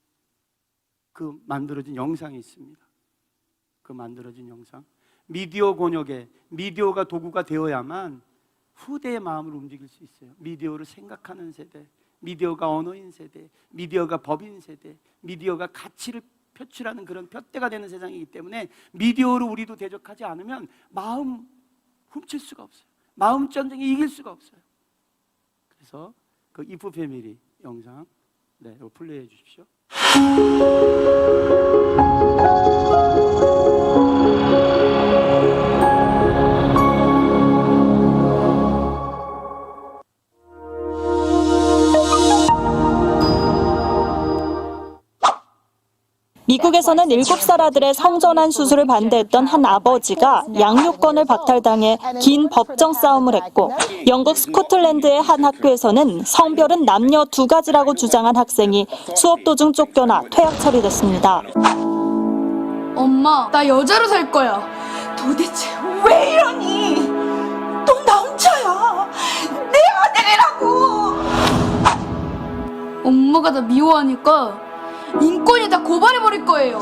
그 만들어진 영상이 있습니다. 그 만들어진 영상, 미디어 곤욕에 미디어가 도구가 되어야만 후대의 마음을 움직일 수 있어요. 미디어를 생각하는 세대, 미디어가 언어인 세대, 미디어가 법인 세대, 미디어가 가치를 표출하는 그런 푯대가 되는 세상이기 때문에 미디어로 우리도 대적하지 않으면 마음 훔칠 수가 없어요. 마음 전쟁에 이길 수가 없어요. 그래서 그 이프 패밀리 영상, 네, 이거 플레이해 주십시오. 미국에서는 7살 아들의 성전환 수술을 반대했던 한 아버지가 양육권을 박탈당해 긴 법정 싸움을 했고, 영국 스코틀랜드의 한 학교에서는 성별은 남녀 두 가지라고 주장한 학생이 수업 도중 쫓겨나 퇴학 처리됐습니다. 엄마, 나 여자로 살 거야. 도대체 왜 이러니? 넌 남자야. 내 아들이라고. 엄마가 나 미워하니까 인권이 다 고발해버릴 거예요.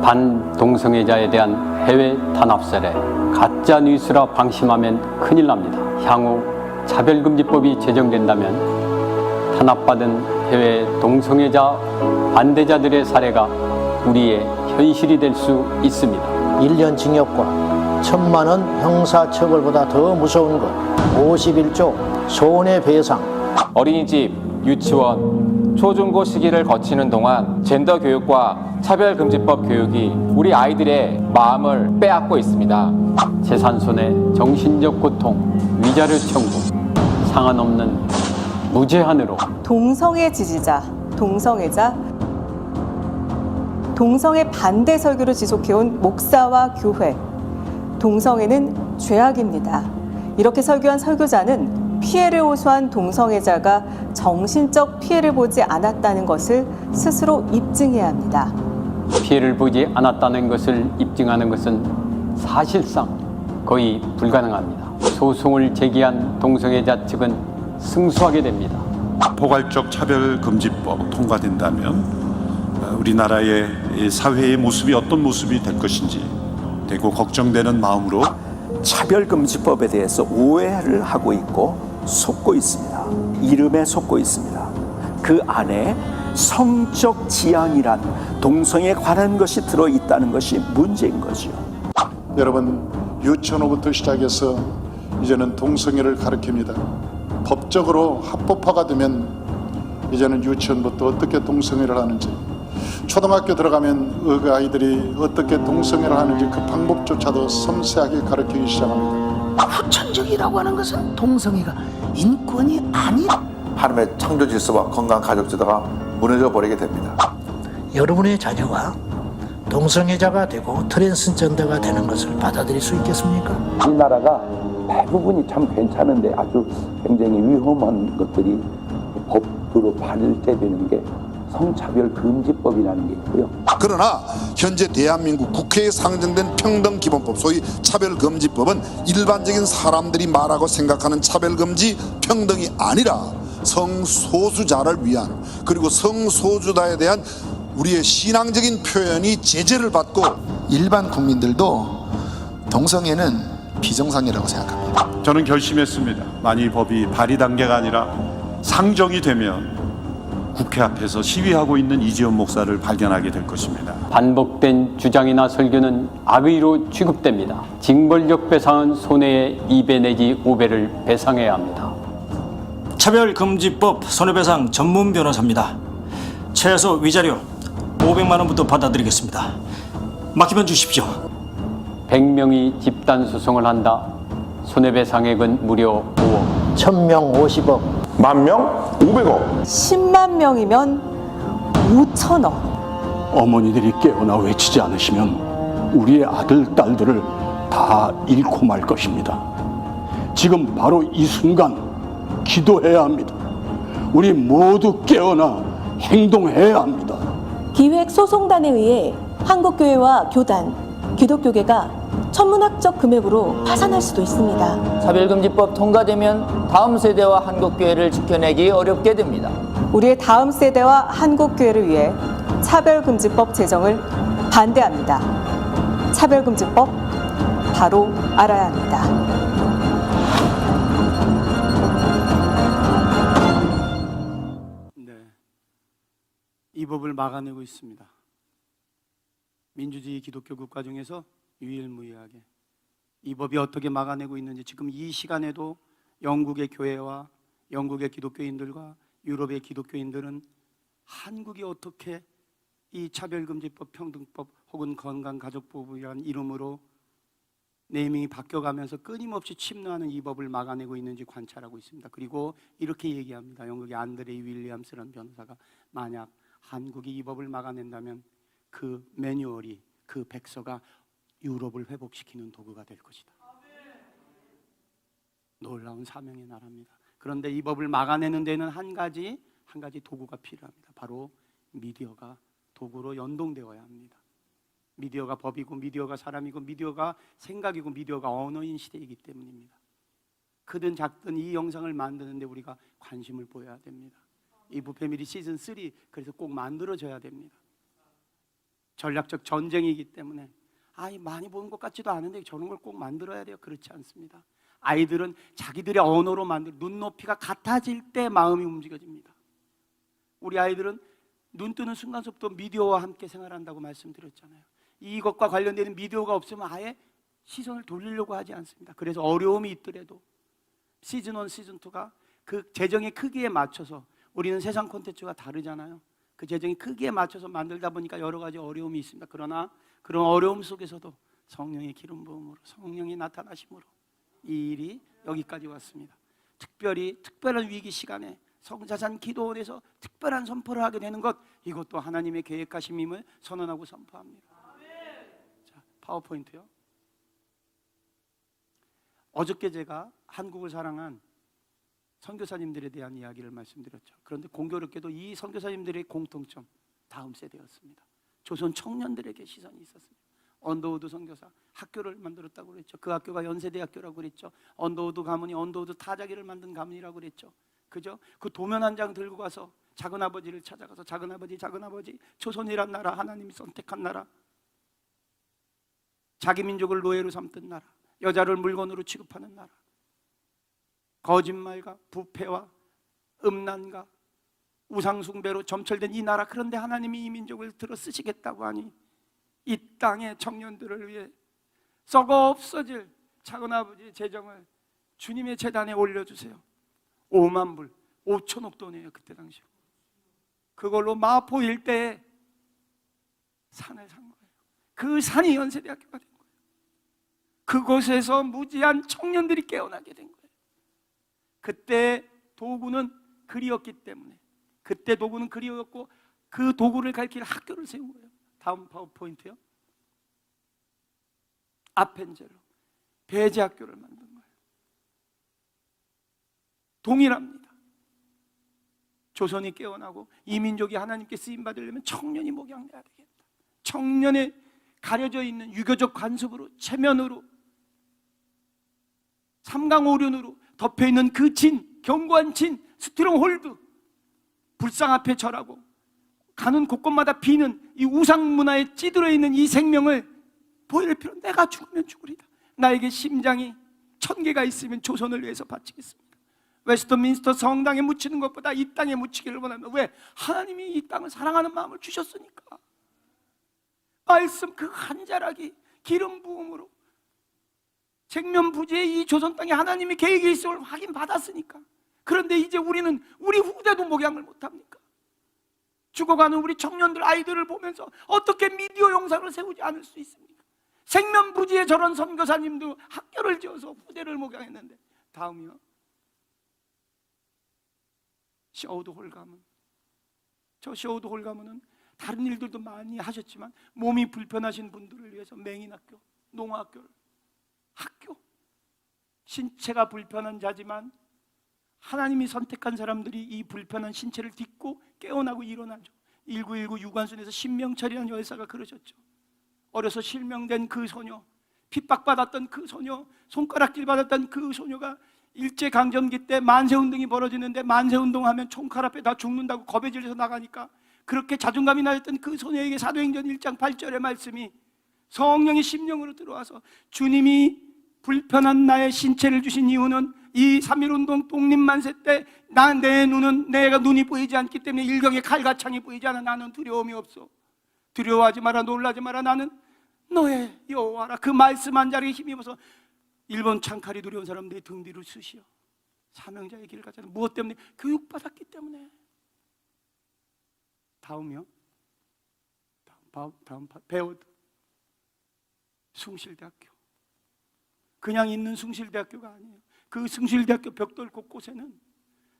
반동성애자에 대한 해외 탄압설에 가짜 뉴스라 방심하면 큰일 납니다. 향후 차별금지법이 제정된다면 탄압받은 해외 동성애자 반대자들의 사례가 우리의 현실이 될 수 있습니다. 1년 징역과 1,000만 원 형사처벌보다 더 무서운 것 51조 손해배상. 어린이집, 유치원, 초중고 시기를 거치는 동안 젠더 교육과 차별금지법 교육이 우리 아이들의 마음을 빼앗고 있습니다. 재산 손해, 정신적 고통, 위자료 청구, 상한 없는 무제한으로 동성애 지지자, 동성애 반대 설교를 지속해온 목사와 교회. 동성애는 죄악입니다. 이렇게 설교한 설교자는 피해를 호소한 동성애자가 정신적 피해를 보지 않았다는 것을 스스로 입증해야 합니다. 피해를 보지 않았다는 것을 입증하는 것은 사실상 거의 불가능합니다. 소송을 제기한 동성애자 측은 승소하게 됩니다. 포괄적 차별금지법 통과된다면 우리나라의 사회의 모습이 어떤 모습이 될 것인지 되고 걱정되는 마음으로 차별금지법에 대해서 오해를 하고 있고 속고 있습니다. 이름에 속고 있습니다. 그 안에 성적 지향이란 동성애에 관한 것이 들어있다는 것이 문제인 거죠. 여러분, 유치원부터 시작해서 이제는 동성애를 가르칩니다. 법적으로 합법화가 되면 이제는 유치원부터 어떻게 동성애를 하는지, 초등학교 들어가면 그 아이들이 어떻게 동성애를 하는지 그 방법조차도 섬세하게 가르치기 시작합니다. 후천적이라고 하는 것은 동성애가 인권이 아니다. 하나님의 창조 질서와 건강한 가족 제도가 무너져 버리게 됩니다. 여러분의 자녀가 동성애자가 되고 트랜스젠더가 되는 것을 받아들일 수 있겠습니까? 우리나라가 대부분이 참 괜찮은데 아주 굉장히 위험한 것들이 법으로 발제되는 게 성차별금지법이라는 게 있고요. 그러나 현재 대한민국 국회에 상정된 평등기본법, 소위 차별금지법은 일반적인 사람들이 말하고 생각하는 차별금지 평등이 아니라 성소수자를 위한, 그리고 성소수자에 대한 우리의 신앙적인 표현이 제재를 받고, 일반 국민들도 동성애는 비정상이라고 생각합니다. 저는 결심했습니다. 만일 이 법이 발의 단계가 아니라 상정이 되면 국회 앞에서 시위하고 있는 이지연 목사를 발견하게 될 것입니다. 반복된 주장이나 설교는 악의로 취급됩니다. 징벌적 배상은 손해의 2배 내지 5배를 배상해야 합니다. 차별금지법 손해배상 전문 변호사입니다. 최소 위자료 500만 원부터 받아드리겠습니다. 맡기면 주십시오. 100명이 집단소송을 한다. 손해배상액은 무려 5억. 1000명 50억. 10,000명 500억. 10만 명이면 5천억. 어머니들이 깨어나 외치지 않으시면 우리의 아들, 딸들을 다 잃고 말 것입니다. 지금 바로 이 순간 기도해야 합니다. 우리 모두 깨어나 행동해야 합니다. 기획소송단에 의해 한국교회와 교단, 기독교계가 천문학적 금액으로 파산할 수도 있습니다. 차별금지법 통과되면 다음 세대와 한국교회를 지켜내기 어렵게 됩니다. 우리의 다음 세대와 한국교회를 위해 차별금지법 제정을 반대합니다. 차별금지법 바로 알아야 합니다. 네, 이 법을 막아내고 있습니다. 민주주의 기독교 국가 중에서 유일무이하게 이 법이 어떻게 막아내고 있는지 지금 이 시간에도 영국의 교회와 영국의 기독교인들과 유럽의 기독교인들은 한국이 어떻게 이 차별금지법, 평등법 혹은 건강가족법이라는 이름으로 네이밍이 바뀌어가면서 끊임없이 침노하는 이 법을 막아내고 있는지 관찰하고 있습니다. 그리고 이렇게 얘기합니다. 영국의 안드레이 윌리엄스라는 변호사가 만약 한국이 이 법을 막아낸다면 그 매뉴얼이, 그 백서가 유럽을 회복시키는 도구가 될 것이다. 놀라운 사명의 나라입니다. 그런데 이 법을 막아내는 데는 한 가지 도구가 필요합니다. 바로 미디어가 도구로 연동되어야 합니다. 미디어가 법이고 미디어가 사람이고 미디어가 생각이고 미디어가 언어인 시대이기 때문입니다. 크든 작든 이 영상을 만드는데 우리가 관심을 보여야 됩니다. 이 부패미리 시즌 3 그래서 꼭 만들어져야 됩니다. 전략적 전쟁이기 때문에 많이 보는 것 같지도 않은데 저런 걸 꼭 만들어야 돼요. 그렇지 않습니다. 아이들은 자기들의 언어로 눈높이가 같아질 때 마음이 움직여집니다. 우리 아이들은 눈 뜨는 순간부터 미디어와 함께 생활한다고 말씀드렸잖아요. 이것과 관련되는 미디어가 없으면 아예 시선을 돌리려고 하지 않습니다. 그래서 어려움이 있더라도 시즌 1, 시즌 2가 그 재정의 크기에 맞춰서, 우리는 세상 콘텐츠가 다르잖아요. 그 재정의 크기에 맞춰서 만들다 보니까 여러 가지 어려움이 있습니다. 그러나 그런 어려움 속에서도 성령의 기름 부음으로, 성령이 나타나심으로 이 일이 여기까지 왔습니다. 특별한 위기 시간에 성자산 기도원에서 특별한 선포를 하게 되는 것, 이것도 하나님의 계획하심임을 선언하고 선포합니다. 자, 파워포인트요. 어저께 제가 한국을 사랑한 선교사님들에 대한 이야기를 말씀드렸죠. 그런데 공교롭게도 이 선교사님들의 공통점, 다음 세대였습니다. 조선 청년들에게 시선이 있었습니다. 언더우드 선교사 학교를 만들었다고 그랬죠. 그 학교가 연세대학교라고 그랬죠. 언더우드 가문이 언더우드 타자기를 만든 가문이라고 그랬죠. 그죠? 그 도면 한 장 들고 가서 작은아버지를 찾아가서 작은아버지 조선이란 나라, 하나님이 선택한 나라, 자기 민족을 노예로 삼던 나라, 여자를 물건으로 취급하는 나라, 거짓말과 부패와 음란과 우상숭배로 점철된 이 나라, 그런데 하나님이 이 민족을 들어 쓰시겠다고 하니 이 땅의 청년들을 위해 썩어 없어질 작은아버지의 재정을 주님의 재단에 올려주세요. 5만 불, 5천억 돈이에요. 그때 당시 그걸로 마포 일대에 산을 산 거예요. 그 산이 연세대학교가 된 거예요. 그곳에서 무지한 청년들이 깨어나게 된 거예요. 그때 도구는 글이었기 때문에, 그때 도구는 글이었고 그 도구를 가르칠 학교를 세운 거예요. 다음 파워포인트요. 아펜젤로 배제학교를 만든 거예요. 동일합니다. 조선이 깨어나고 이 민족이 하나님께 쓰임 받으려면 청년이 목양돼야 되겠다. 청년에 가려져 있는 유교적 관습으로, 체면으로, 삼강오륜으로 덮여있는 그 견고한 스트롱홀드, 불상 앞에 절하고 가는 곳곳마다 비는 이 우상 문화에 찌들어 있는 이 생명을 보일 필요, 내가 죽으면 죽으리다. 나에게 심장이 1000개가 있으면 조선을 위해서 바치겠습니다. 웨스트민스터 성당에 묻히는 것보다 이 땅에 묻히기를 원합니다. 왜? 하나님이 이 땅을 사랑하는 마음을 주셨으니까. 말씀 그 한 자락이 기름 부음으로 생면부지의 이 조선 땅에 하나님의 계획이 있음을 확인받았으니까. 그런데 이제 우리는 우리 후대도 목양을 못합니까? 죽어가는 우리 청년들, 아이들을 보면서 어떻게 미디어 영상을 세우지 않을 수 있습니까? 생면부지에 저런 선교사님도 학교를 지어서 후대를 목양했는데. 다음이요. 셔우드 홀 가문. 저 셔우드 홀 가문은 다른 일들도 많이 하셨지만 몸이 불편하신 분들을 위해서 맹인학교, 농학교를, 학교, 신체가 불편한 자지만 하나님이 선택한 사람들이 이 불편한 신체를 딛고 깨어나고 일어나죠. 1919 유관순에서 신명철이라는 여사가 그러셨죠. 어려서 실명된 그 소녀, 핍박받았던 그 소녀, 손가락질 받았던 그 소녀가 일제강점기 때 만세운동이 벌어지는데 만세운동하면 총칼 앞에 다 죽는다고 겁에 질려서 나가니까 그렇게 자존감이 낮았던 그 소녀에게 사도행전 1장 8절의 말씀이 성령이 심령으로 들어와서 주님이 불편한 나의 신체를 주신 이유는 이 3.1운동 독립만세 때 내 눈은 내가 눈이 보이지 않기 때문에 일경의 칼과 창이 보이지 않아 나는 두려움이 없어. 두려워하지 마라, 놀라지 마라, 나는 너의 여호와라. 그 말씀 한 자리에 힘입어서 일본 창칼이 두려운 사람들이 등 뒤로 쓰시어 사명자의 길을 가잖아요. 무엇 때문에? 교육받았기 때문에. 다음이요. 다음 배우드 숭실대학교. 그냥 있는 숭실대학교가 아니에요. 그 숭실대학교 벽돌 곳곳에는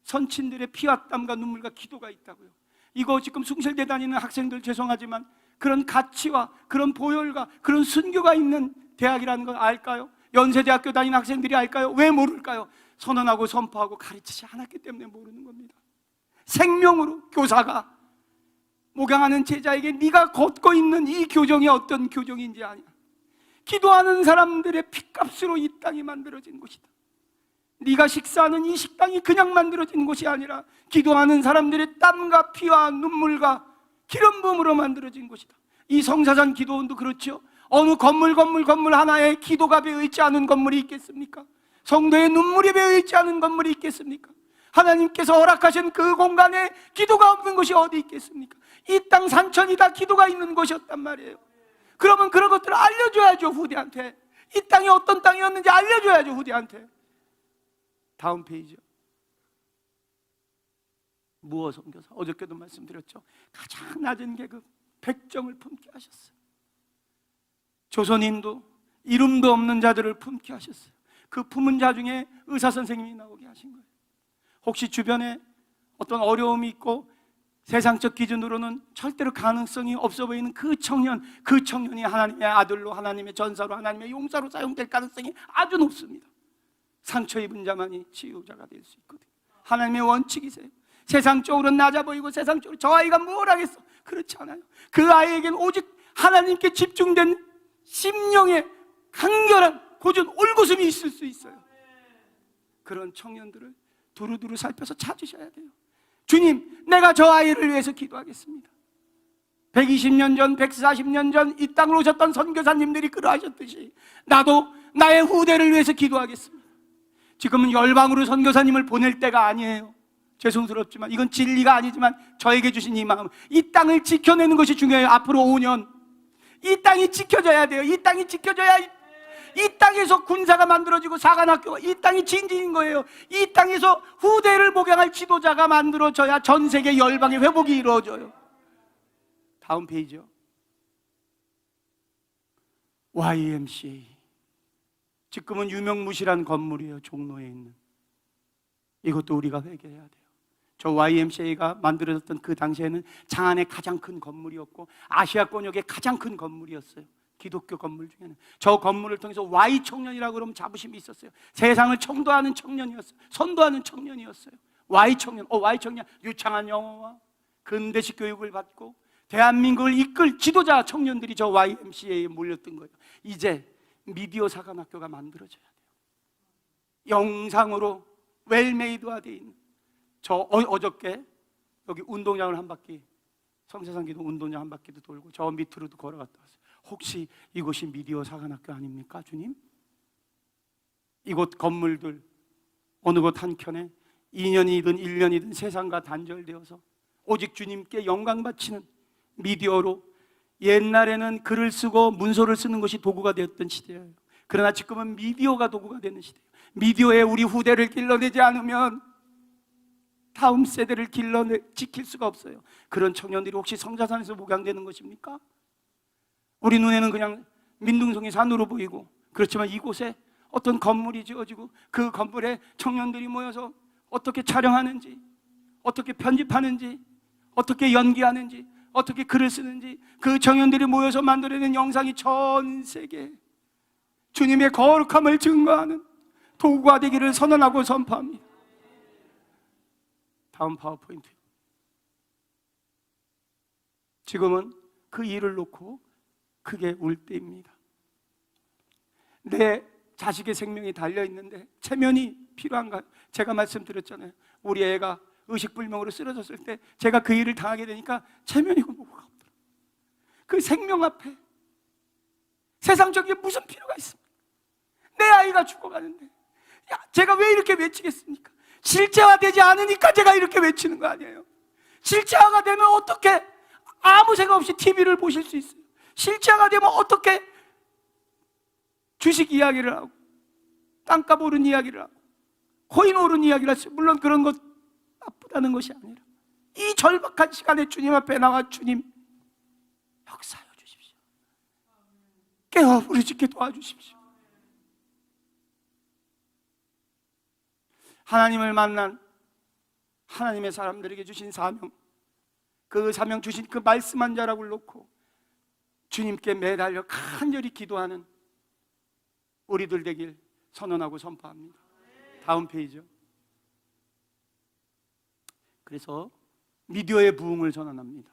선친들의 피와 땀과 눈물과 기도가 있다고요. 이거 지금 숭실대 다니는 학생들 죄송하지만 그런 가치와 그런 보혈과 그런 순교가 있는 대학이라는 걸 알까요? 연세대학교 다니는 학생들이 알까요? 왜 모를까요? 선언하고 선포하고 가르치지 않았기 때문에 모르는 겁니다. 생명으로 교사가 목양하는 제자에게 네가 걷고 있는 이 교정이 어떤 교정인지 아냐? 기도하는 사람들의 피값으로 이 땅이 만들어진 곳이다. 네가 식사하는 이 식당이 그냥 만들어진 곳이 아니라 기도하는 사람들의 땀과 피와 눈물과 기름 부음으로 만들어진 곳이다. 이 성사산 기도원도 그렇죠. 어느 건물 하나에 기도가 배어있지 않은 건물이 있겠습니까? 성도의 눈물이 배어있지 않은 건물이 있겠습니까? 하나님께서 허락하신 그 공간에 기도가 없는 곳이 어디 있겠습니까? 이 땅 산천이 다 기도가 있는 곳이었단 말이에요. 그러면 그런 것들을 알려줘야죠. 후대한테 이 땅이 어떤 땅이었는지 알려줘야죠. 후대한테. 다음 페이지요. 무어 선교사, 어저께도 말씀드렸죠. 가장 낮은 계급 백정을 품게 하셨어요. 조선인도 이름도 없는 자들을 품게 하셨어요. 그 품은 자 중에 의사 선생님이 나오게 하신 거예요. 혹시 주변에 어떤 어려움이 있고 세상적 기준으로는 절대로 가능성이 없어 보이는 그 청년이 하나님의 아들로, 하나님의 전사로, 하나님의 용사로 사용될 가능성이 아주 높습니다. 상처 입은 자만이 치유자가 될 수 있거든요. 하나님의 원칙이세요. 세상적으로 낮아 보이고 세상적으로 저 아이가 뭘 하겠어, 그렇지 않아요. 그 아이에게는 오직 하나님께 집중된 심령의 간결한 고전 올곧음이 있을 수 있어요. 그런 청년들을 두루두루 살펴서 찾으셔야 돼요. 주님, 내가 저 아이를 위해서 기도하겠습니다. 120년 전, 140년 전 이 땅으로 오셨던 선교사님들이 그러하셨듯이 나도 나의 후대를 위해서 기도하겠습니다. 지금은 열방으로 선교사님을 보낼 때가 아니에요. 죄송스럽지만 이건 진리가 아니지만 저에게 주신 이 마음, 이 땅을 지켜내는 것이 중요해요. 앞으로 5년 이 땅이 지켜져야 돼요. 이 땅이 지켜져야 이 땅에서 군사가 만들어지고 사관학교가, 이 땅이 진지인 거예요. 이 땅에서 후대를 목양할 지도자가 만들어져야 전 세계 열방의 회복이 이루어져요. 다음 페이지요. YMCA, 지금은 유명무실한 건물이에요. 종로에 있는. 이것도 우리가 회개해야 돼요. 저 YMCA가 만들어졌던 그 당시에는 장안의 가장 큰 건물이었고 아시아권역의 가장 큰 건물이었어요. 기독교 건물 중에는. 저 건물을 통해서 Y 청년이라고 그러면 자부심이 있었어요. 세상을 청도하는 청년이었어요. 선도하는 청년이었어요. Y 청년, Y 청년, 유창한 영어와 근대식 교육을 받고 대한민국을 이끌 지도자 청년들이 저 YMCA에 몰렸던 거예요. 이제 미디어 사관학교가 만들어져야 돼요. 영상으로 웰메이드화되어 있는. 저 어저께 여기 운동장을 한 바퀴, 성세산 기도 운동장 한 바퀴도 돌고 저 밑으로도 걸어갔다 왔어요. 혹시 이곳이 미디어 사관학교 아닙니까, 주님? 이곳 건물들 어느 곳 한켠에 2년이든 1년이든 세상과 단절되어서 오직 주님께 영광 바치는 미디어로, 옛날에는 글을 쓰고 문서를 쓰는 것이 도구가 되었던 시대예요. 그러나 지금은 미디어가 도구가 되는 시대예요. 미디어에 우리 후대를 길러내지 않으면 다음 세대를 지킬 수가 없어요. 그런 청년들이 혹시 성자산에서 목양되는 것입니까? 우리 눈에는 그냥 민둥성이 산으로 보이고, 그렇지만 이곳에 어떤 건물이 지어지고 그 건물에 청년들이 모여서 어떻게 촬영하는지, 어떻게 편집하는지, 어떻게 연기하는지, 어떻게 글을 쓰는지, 그 청년들이 모여서 만들어낸 영상이 전 세계에 주님의 거룩함을 증거하는 도구가 되기를 선언하고 선포합니다. 다음 파워포인트. 지금은 그 일을 놓고 크게 울 때입니다. 내 자식의 생명이 달려있는데 체면이 필요한가? 제가 말씀드렸잖아요. 우리 애가 의식불명으로 쓰러졌을 때 제가 그 일을 당하게 되니까 체면이고 뭐가 없더라고요. 그 생명 앞에 세상적인 무슨 필요가 있습니까? 내 아이가 죽어가는데 제가 왜 이렇게 외치겠습니까? 실제화되지 않으니까 제가 이렇게 외치는 거 아니에요. 실제화가 되면 어떻게 아무 생각 없이 TV를 보실 수 있어요? 실제화가 되면 어떻게 주식 이야기를 하고 땅값 오른 이야기를 하고 코인 오른 이야기를 하죠. 물론 그런 것 나쁘다는 것이 아니라 이 절박한 시간에 주님 앞에 나와 주님 역사하여 주십시오. 깨어 부르짖게 도와주십시오. 하나님을 만난 하나님의 사람들에게 주신 사명, 그 사명 주신 그 말씀 한 자락을 놓고 주님께 매달려 간절히 기도하는 우리들 되길 선언하고 선포합니다. 다음 페이지요. 그래서 미디어의 부흥을 선언합니다.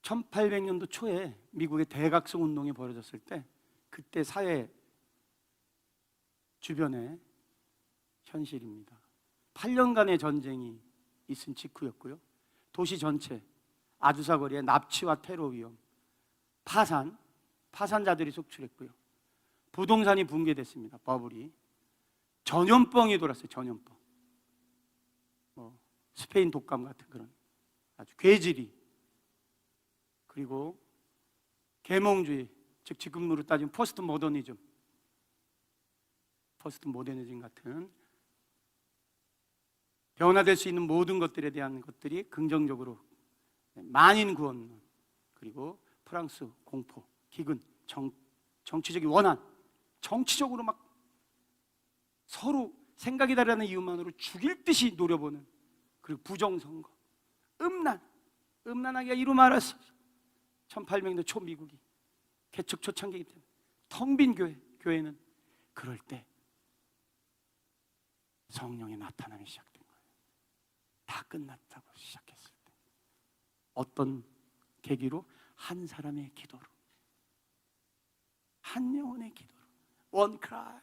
1800년도 초에 미국의 대각성 운동이 벌어졌을 때 그때 사회 주변의 현실입니다. 8년간의 전쟁이 있은 직후였고요. 도시 전체 아주사 거리에 납치와 테러 위험, 파산자들이 속출했고요. 부동산이 붕괴됐습니다. 버블이. 전염병이 돌았어요. 전염병. 스페인 독감 같은 그런 아주 괴질이. 그리고 계몽주의, 즉 지금으로 따지면 포스트 모더니즘 같은 변화될 수 있는 모든 것들에 대한 것들이 긍정적으로 만인 구원, 그리고 프랑스 공포, 기근, 정치적인 원한, 정치적으로 막 서로 생각이 다르다는 이유만으로 죽일 듯이 노려보는, 그리고 부정선거, 음란하게 이루 말았어. 1800년 초 미국이 개척 초창기이기 때문에 텅 빈 교회는 그럴 때 성령의 나타남이 시작된 거예요. 다 끝났다고 시작했을 때 어떤 계기로? 한 사람의 기도로, 한 영혼의 기도로, one cry.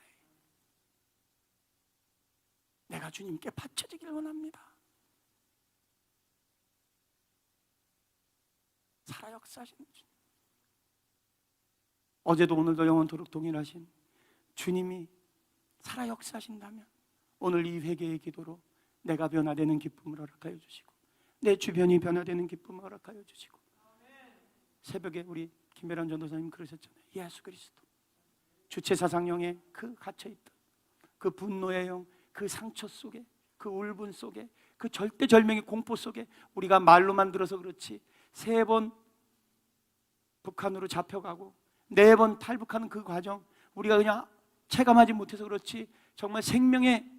내가 주님께 바쳐지길 원합니다. 살아 역사하시는 주님, 어제도 오늘도 영원토록 동일하신 주님이 살아 역사하신다면 오늘 이 회개의 기도로 내가 변화되는 기쁨을 허락하여 주시고 내 주변이 변화되는 기쁨을 허락하여 주시고, 새벽에 우리 김배란 전도사님 그러셨잖아요. 예수 그리스도 주체사상령에 그 갇혀있던 그 분노의 영, 그 상처 속에, 그 울분 속에, 그 절대절명의 공포 속에 우리가 말로만 들어서 그렇지 3번 북한으로 잡혀가고 4번 탈북하는 그 과정 우리가 그냥 체감하지 못해서 그렇지 정말 생명의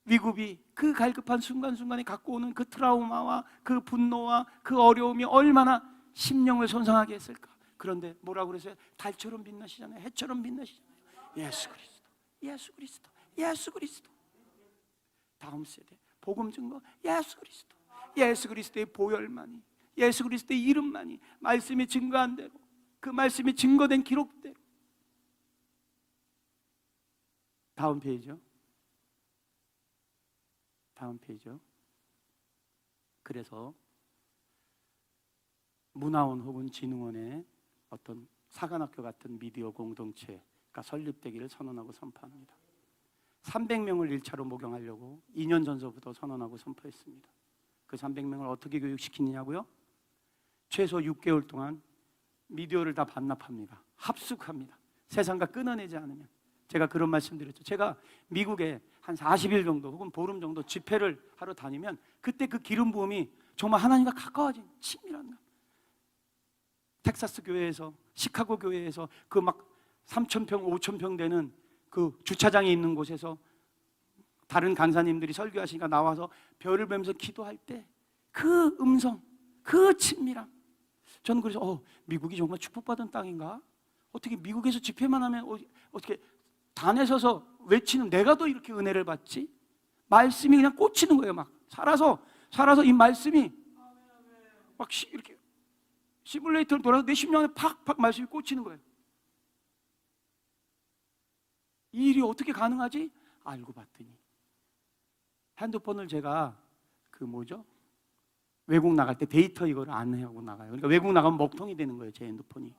위급이 그 갈급한 순간순간에 갖고 오는 그 트라우마와 그 분노와 그 어려움이 얼마나 심령을 손상하게 했을까. 그런데 뭐라고 그랬어요? 달처럼 빛나시잖아요. 해처럼 빛나시잖아요. 예수 그리스도, 예수 그리스도, 예수 그리스도. 다음 세대 복음 증거 예수 그리스도, 예수 그리스도의 보혈만이, 예수 그리스도의 이름만이, 말씀이 증거한 대로, 그 말씀이 증거된 기록대로. 다음 페이지요. 다음 페이지요. 그래서 문화원 혹은 진흥원의 어떤 사관학교 같은 미디어 공동체가 설립되기를 선언하고 선포합니다. 300명을 1차로 목용하려고 2년 전서부터 선언하고 선포했습니다. 그 300명을 어떻게 교육시키느냐고요? 최소 6개월 동안 미디어를 다 반납합니다. 합숙합니다. 세상과 끊어내지 않으면. 제가 그런 말씀 드렸죠. 제가 미국에 한 40일 정도 혹은 보름 정도 집회를 하러 다니면 그때 그 기름 부음이 정말 하나님과 가까워진 친밀한 날. 텍사스 교회에서, 시카고 교회에서 그 막 3,000평, 5,000평 되는 그 주차장에 있는 곳에서 다른 강사님들이 설교하시니까 나와서 별을 보면서 기도할 때 그 음성, 그 친밀함. 저는 그래서 미국이 정말 축복받은 땅인가? 어떻게 미국에서 집회만 하면 어떻게 단에 서서 외치는 내가 더 이렇게 은혜를 받지? 말씀이 그냥 꽂히는 거예요. 막 살아서 이 말씀이 막 이렇게 시뮬레이터를 돌아서 내 심령에 팍팍 말씀이 꽂히는 거예요. 이 일이 어떻게 가능하지? 알고 봤더니 핸드폰을 제가 외국 나갈 때 데이터 이거를 안 하고 나가요. 그러니까 외국 나가면 먹통이 되는 거예요. 제 핸드폰이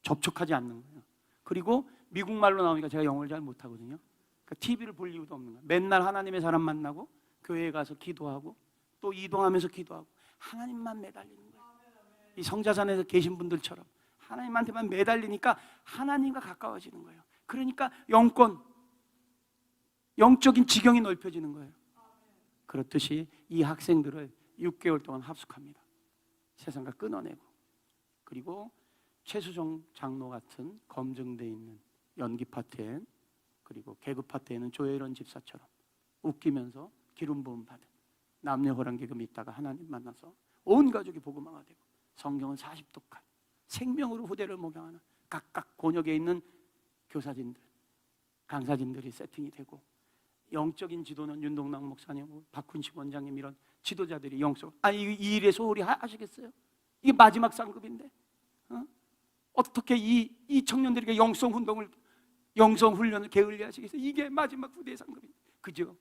접촉하지 않는 거예요. 그리고 미국말로 나오니까 제가 영어를 잘 못하거든요. 그러니까 TV를 볼 이유도 없는 거예요. 맨날 하나님의 사람 만나고 교회에 가서 기도하고 또 이동하면서 기도하고 하나님만 매달리는 거예요. 이 성자산에서 계신 분들처럼 하나님한테만 매달리니까 하나님과 가까워지는 거예요. 그러니까 영적인 지경이 넓혀지는 거예요. 그렇듯이 이 학생들을 6개월 동안 합숙합니다. 세상과 끊어내고, 그리고 최수종 장로 같은 검증되어 있는 연기 파트엔 그리고 개그 파트에는 조혜련 집사처럼 웃기면서 기름 부음 받은 남녀 호랑기금이 있다가 하나님 만나서 온 가족이 복음화가 되고 성경은 40독한 생명으로 후대를 목양하는 각각 곤역에 있는 교사진들, 강사진들이 세팅이 되고 영적인 지도는 윤동락 목사님, 박훈식 원장님 이런 지도자들이 영적 이 일에 소홀히 하시겠어요? 이게 마지막 상급인데 어떻게 이 청년들에게 영성 훈련을 게을리 하시겠어요? 이게 마지막 후대 상급인데 그죠?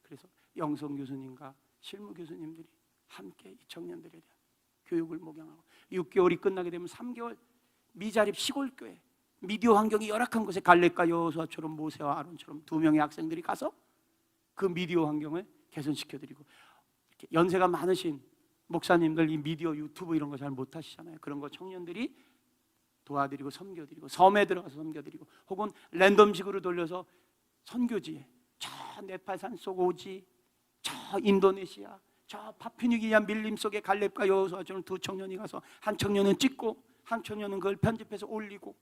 그래서 영성 교수님과 실무 교수님들이 함께 이 청년들에 대한 교육을 목양하고 6개월이 끝나게 되면 3개월 미자립 시골교회 미디어 환경이 열악한 곳에 갈렙과 여호수아처럼 모세와 아론처럼 2명의 학생들이 가서 그 미디어 환경을 개선시켜드리고 이렇게 연세가 많으신 목사님들 이 미디어 유튜브 이런 거 잘 못하시잖아요. 그런 거 청년들이 도와드리고 섬겨드리고 섬에 들어가서 섬겨드리고 혹은 랜덤식으로 돌려서 선교지에 저 네팔 산속 오지 저 인도네시아 저 파푸뉴기니아 밀림 속에 갈렙과 여호수아처럼 2 청년이 가서 한 청년은 찍고 한 청년은 그걸 편집해서 올리고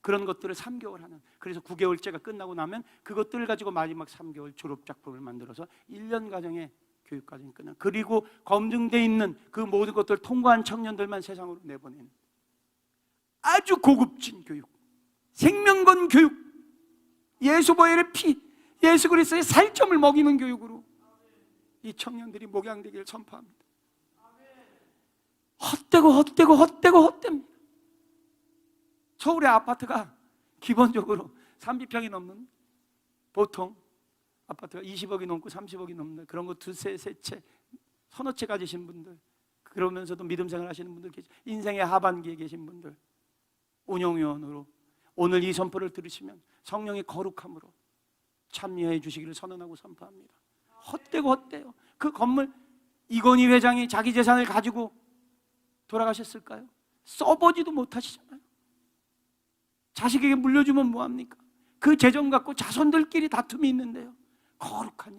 그런 것들을 3개월 하는 그래서 9개월째가 끝나고 나면 그것들을 가지고 마지막 3개월 졸업작품을 만들어서 1년 과정의 교육과정이 끝나 그리고 검증되어 있는 그 모든 것들을 통과한 청년들만 세상으로 내보내는 아주 고급진 교육 생명건 교육 예수 보혈의 피 예수 그리스도의 살점을 먹이는 교육으로 이 청년들이 목양되기를 선포합니다. 헛되고 서울의 아파트가 기본적으로 30평이 넘는 보통 아파트가 20억이 넘고 30억이 넘는 그런 거 두세 세 채 서너 채 가지신 분들 그러면서도 믿음 생활 하시는 분들 계시 인생의 하반기에 계신 분들 운영위원으로 오늘 이 선포를 들으시면 성령의 거룩함으로 참여해 주시기를 선언하고 선포합니다. 헛되고 그 건물 이건희 회장이 자기 재산을 가지고 돌아가셨을까요? 써보지도 못하시잖아요. 자식에게 물려주면 뭐합니까? 그 재정 갖고 자손들끼리 다툼이 있는데요. 거룩한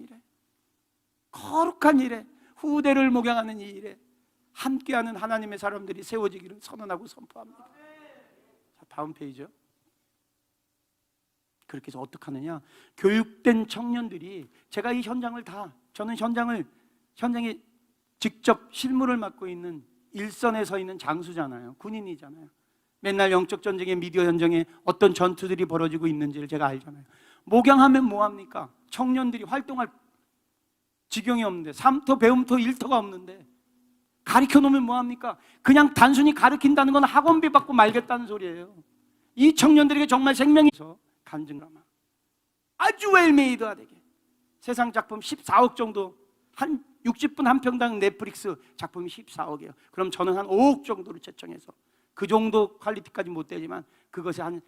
일에 후대를 목양하는 이 일에 함께하는 하나님의 사람들이 세워지기를 선언하고 선포합니다. 자, 다음 페이지요. 그렇게 해서 어떻게 하느냐? 교육된 청년들이 제가 이 현장을 저는 현장에 직접 실무를 맡고 있는 일선에 서 있는 장수잖아요. 군인이잖아요. 맨날 영적 전쟁에 미디어 현장에 어떤 전투들이 벌어지고 있는지를 제가 알잖아요. 목양하면 뭐합니까? 청년들이 활동할 지경이 없는데 3토, 배움토, 1토가 없는데 가르쳐 놓으면 뭐합니까? 그냥 단순히 가르친다는 건 학원비 받고 말겠다는 소리예요. 이 청년들에게 정말 생명이 있어 간증가마 아주 웰메이드가 되게 세상 작품 14억 정도 한 60분 한 평당 넷플릭스 작품이 14억이에요. 그럼 저는 한 5억 정도로 채청해서 그 정도 퀄리티까지 못 되지만 그것이 한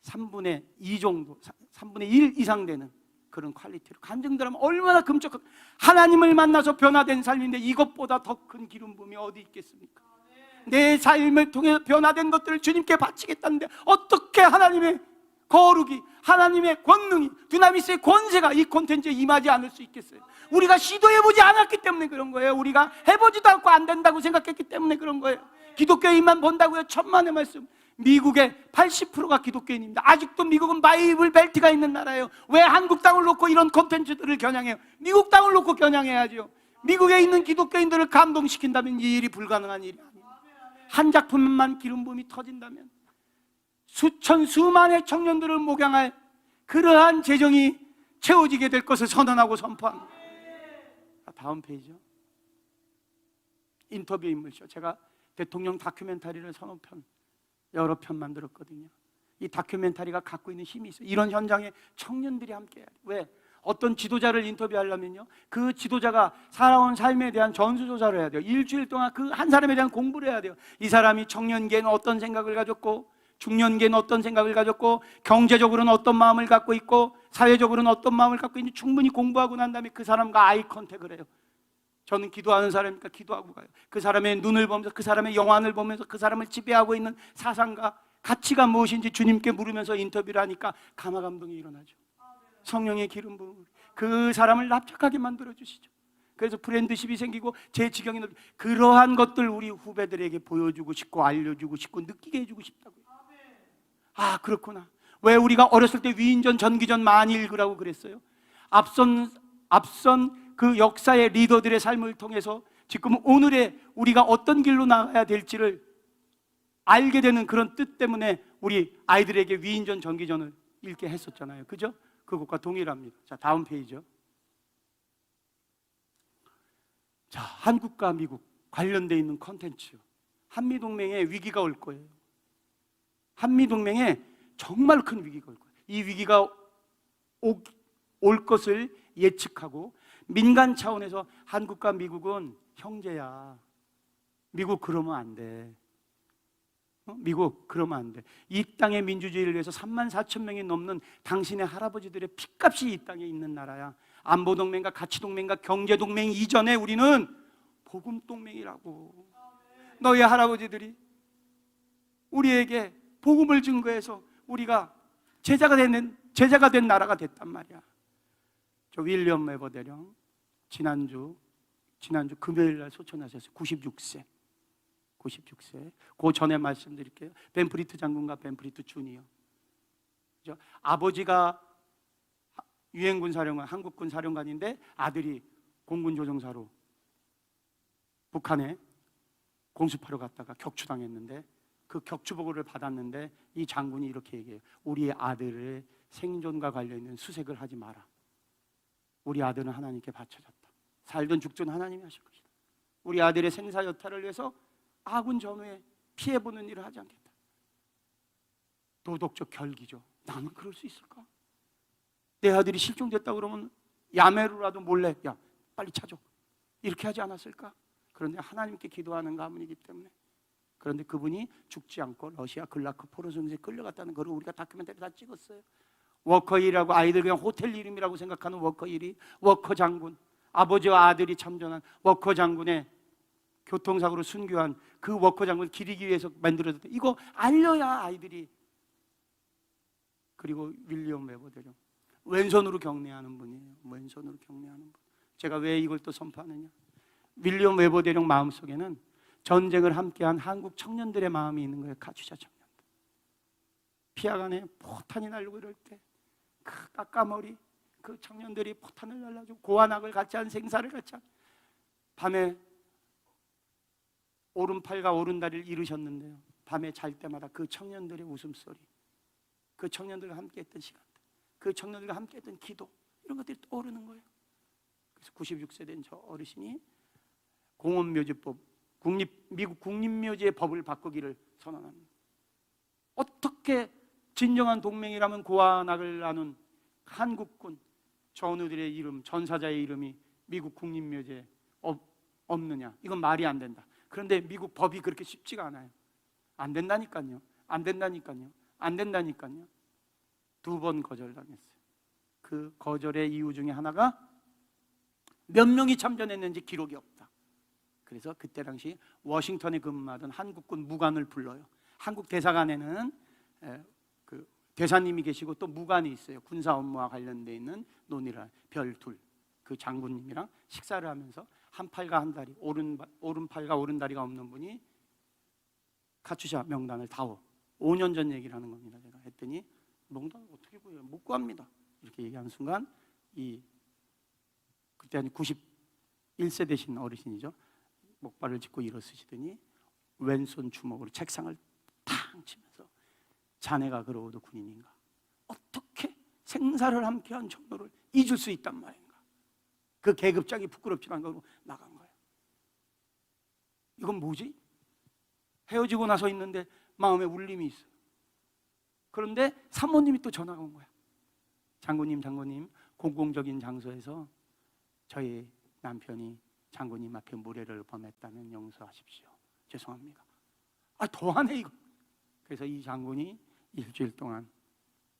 3분의 2 정도 3분의 1 이상 되는 그런 퀄리티로 간증들하면 얼마나 금쪽한 하나님을 만나서 변화된 삶인데 이것보다 더 큰 기름 부음이 어디 있겠습니까? 내 삶을 통해 변화된 것들을 주님께 바치겠다는데 어떻게 하나님의 거룩이 하나님의 권능이 두나미스의 권세가 이 콘텐츠에 임하지 않을 수 있겠어요? 우리가 시도해보지 않았기 때문에 그런 거예요. 우리가 해보지도 않고 안 된다고 생각했기 때문에 그런 거예요. 기독교인만 본다고요? 천만의 말씀. 미국의 80%가 기독교인입니다. 아직도 미국은 바이블 벨트가 있는 나라예요. 왜 한국 땅을 놓고 이런 콘텐츠들을 겨냥해요? 미국 땅을 놓고 겨냥해야죠. 미국에 있는 기독교인들을 감동시킨다면 이 일이 불가능한 일이 아니에요. 한 작품만 기름 부음이 터진다면 수천 수만의 청년들을 목양할 그러한 재정이 채워지게 될 것을 선언하고 선포합니다. 다음 페이지요. 인터뷰 인물쇼. 제가 대통령 다큐멘터리를 여러 편 만들었거든요. 이 다큐멘터리가 갖고 있는 힘이 있어요. 이런 현장에 청년들이 함께해야 돼요. 왜? 어떤 지도자를 인터뷰하려면요, 그 지도자가 살아온 삶에 대한 전수조사를 해야 돼요. 일주일 동안 그 한 사람에 대한 공부를 해야 돼요. 이 사람이 청년기에는 어떤 생각을 가졌고, 중년기에는 어떤 생각을 가졌고, 경제적으로는 어떤 마음을 갖고 있고, 사회적으로는 어떤 마음을 갖고 있는지 충분히 공부하고 난 다음에 그 사람과 아이 컨택을 해요. 저는 기도하는 사람이니까 기도하고 가요. 그 사람의 눈을 보면서, 그 사람의 영안을 보면서 그 사람을 지배하고 있는 사상과 가치가 무엇인지 주님께 물으면서 인터뷰를 하니까 감화감동이 일어나죠. 성령의 기름 부음으로 그 사람을 납작하게 만들어 주시죠. 그래서 프렌드십이 생기고 제 지경이 넓. 그러한 것들 우리 후배들에게 보여주고 싶고 알려주고 싶고 느끼게 해주고 싶다고요. 아, 그렇구나. 왜 우리가 어렸을 때 위인전, 전기전 많이 읽으라고 그랬어요? 앞선 그 역사의 리더들의 삶을 통해서 지금 오늘의 우리가 어떤 길로 나가야 될지를 알게 되는 그런 뜻 때문에 우리 아이들에게 위인전, 전기전을 읽게 했었잖아요. 그죠? 그것과 동일합니다. 자, 다음 페이지요. 자, 한국과 미국 관련되어 있는 컨텐츠. 한미동맹에 위기가 올 거예요. 한미동맹에 정말 큰 위기가 올 거예요. 이 위기가 올 것을 예측하고 민간 차원에서 한국과 미국은 형제야. 미국 그러면 안 돼. 미국 그러면 안 돼. 이 땅의 민주주의를 위해서 34,000명이 넘는 당신의 할아버지들의 핏값이 이 땅에 있는 나라야. 안보동맹과 가치동맹과 경제동맹 이전에 우리는 복음동맹이라고. 너희 할아버지들이 우리에게 복음을 증거해서 우리가 제자가 된 나라가 됐단 말이야. 저 윌리엄 웨버 대령 지난주 금요일 날 소천하셨어요. 96세. 그 전에 말씀드릴게요. 벤프리트 장군과 벤프리트 주니어. 그죠? 아버지가 유엔군 사령관, 한국군 사령관인데 아들이 공군 조종사로 북한에 공습하러 갔다가 격추당했는데 그 격추 보고를 받았는데 이 장군이 이렇게 얘기해요. 우리 아들의 생존과 관련된 수색을 하지 마라. 우리 아들은 하나님께 바쳐졌다. 살든 죽든 하나님이 하실 것이다. 우리 아들의 생사 여탈을 위해서 아군 전후에 피해보는 일을 하지 않겠다. 도덕적 결기죠. 나는 그럴 수 있을까? 내 아들이 실종됐다 그러면 야매로라도 몰래 야 빨리 찾아. 이렇게 하지 않았을까? 그런데 하나님께 기도하는 가문이기 때문에. 그런데 그분이 죽지 않고 러시아 글라크 포로성에 끌려갔다는 걸 우리가 다큐멘터리 다 찍었어요. 워커1이라고 아이들 그냥 호텔 이름이라고 생각하는 워커1이 워커 장군, 아버지와 아들이 참전한 워커 장군의 교통사고로 순교한 그 워커 장군을 기리기 위해서 만들어졌다. 이거 알려야 아이들이. 그리고 윌리엄 웨버 대령 왼손으로 경례하는 분이에요. 왼손으로 경례하는 분. 제가 왜 이걸 또 선포하느냐? 윌리엄 웨버 대령 마음속에는 전쟁을 함께한 한국 청년들의 마음이 있는 거예요. 카츄샤 청년들. 피아간에 포탄이 날리고 이럴 때 그 까까머리 그 청년들이 포탄을 날라주고 고환악을 같이 한 생사를 같이 한 밤에 오른팔과 오른다리를 잃으셨는데요. 밤에 잘 때마다 그 청년들의 웃음소리, 그 청년들과 함께했던 시간들, 그 청년들과 함께했던 기도, 이런 것들이 떠오르는 거예요. 그래서 96세 된 저 어르신이 공원묘지법, 미국 국립묘지의 법을 바꾸기를 선언합니다. 어떻게 진정한 동맹이라면 고환악을 나눈 한국군 전우들의 이름, 전사자의 이름이 미국 국립묘지에 없느냐? 이건 말이 안 된다. 그런데 미국 법이 그렇게 쉽지가 않아요. 안 된다니까요. 안 된다니까요. 안 된다니까요. 2번 거절당했어요. 그 거절의 이유 중에 하나가 몇 명이 참전했는지 기록이 없다. 그래서 그때 당시 워싱턴에 근무하던 한국군 무관을 불러요. 한국 대사관에는 그 대사님이 계시고 또 무관이 있어요. 군사 업무와 관련돼 있는 논의를 별 둘. 그 장군님이랑 식사를 하면서 한 팔과 한 다리, 오른팔과 오른다리가 없는 분이 카츄샤 명단을 다오. 5년 전 얘기를 하는 겁니다. 제가 했더니 명단 어떻게 구해요? 못 구합니다. 이렇게 얘기하는 순간 그때 한 91세 되신 어르신이죠. 목발을 짚고 일어서시더니 왼손 주먹으로 책상을 탕 치면서 자네가 그러고도 군인인가? 어떻게 생사를 함께한 정도를 잊을 수 있단 말인가? 그 계급장이 부끄럽지 않은 거로 나간 거예요. 이건 뭐지? 헤어지고 나서 있는데 마음에 울림이 있어요. 그런데 사모님이 또 전화가 온 거야. 장군님, 공공적인 장소에서 저희 남편이 장군님 앞에 무례를 범했다면 용서하십시오. 죄송합니다. 더하네 이거. 그래서 이 장군이 일주일 동안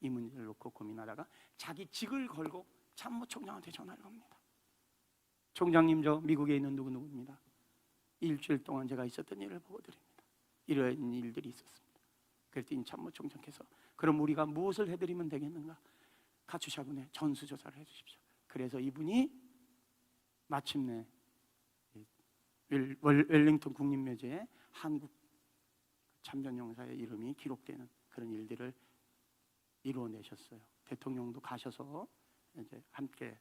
이 문제를 놓고 고민하다가 자기 직을 걸고 참모총장한테 전화를 합니다. 총장님, 저 미국에 있는 누구누구입니다. 일주일 동안 제가 있었던 일을 보고 드립니다. 이런 일들이 있었습니다. 그랬더니 참모총장께서 그럼 우리가 무엇을 해드리면 되겠는가? 카츄샤군의 전수조사를 해주십시오. 그래서 이분이 마침내 웰링턴 국립묘지에 한국 참전용사의 이름이 기록되는 그런 일들을 이루어내셨어요. 대통령도 가셔서 이제 함께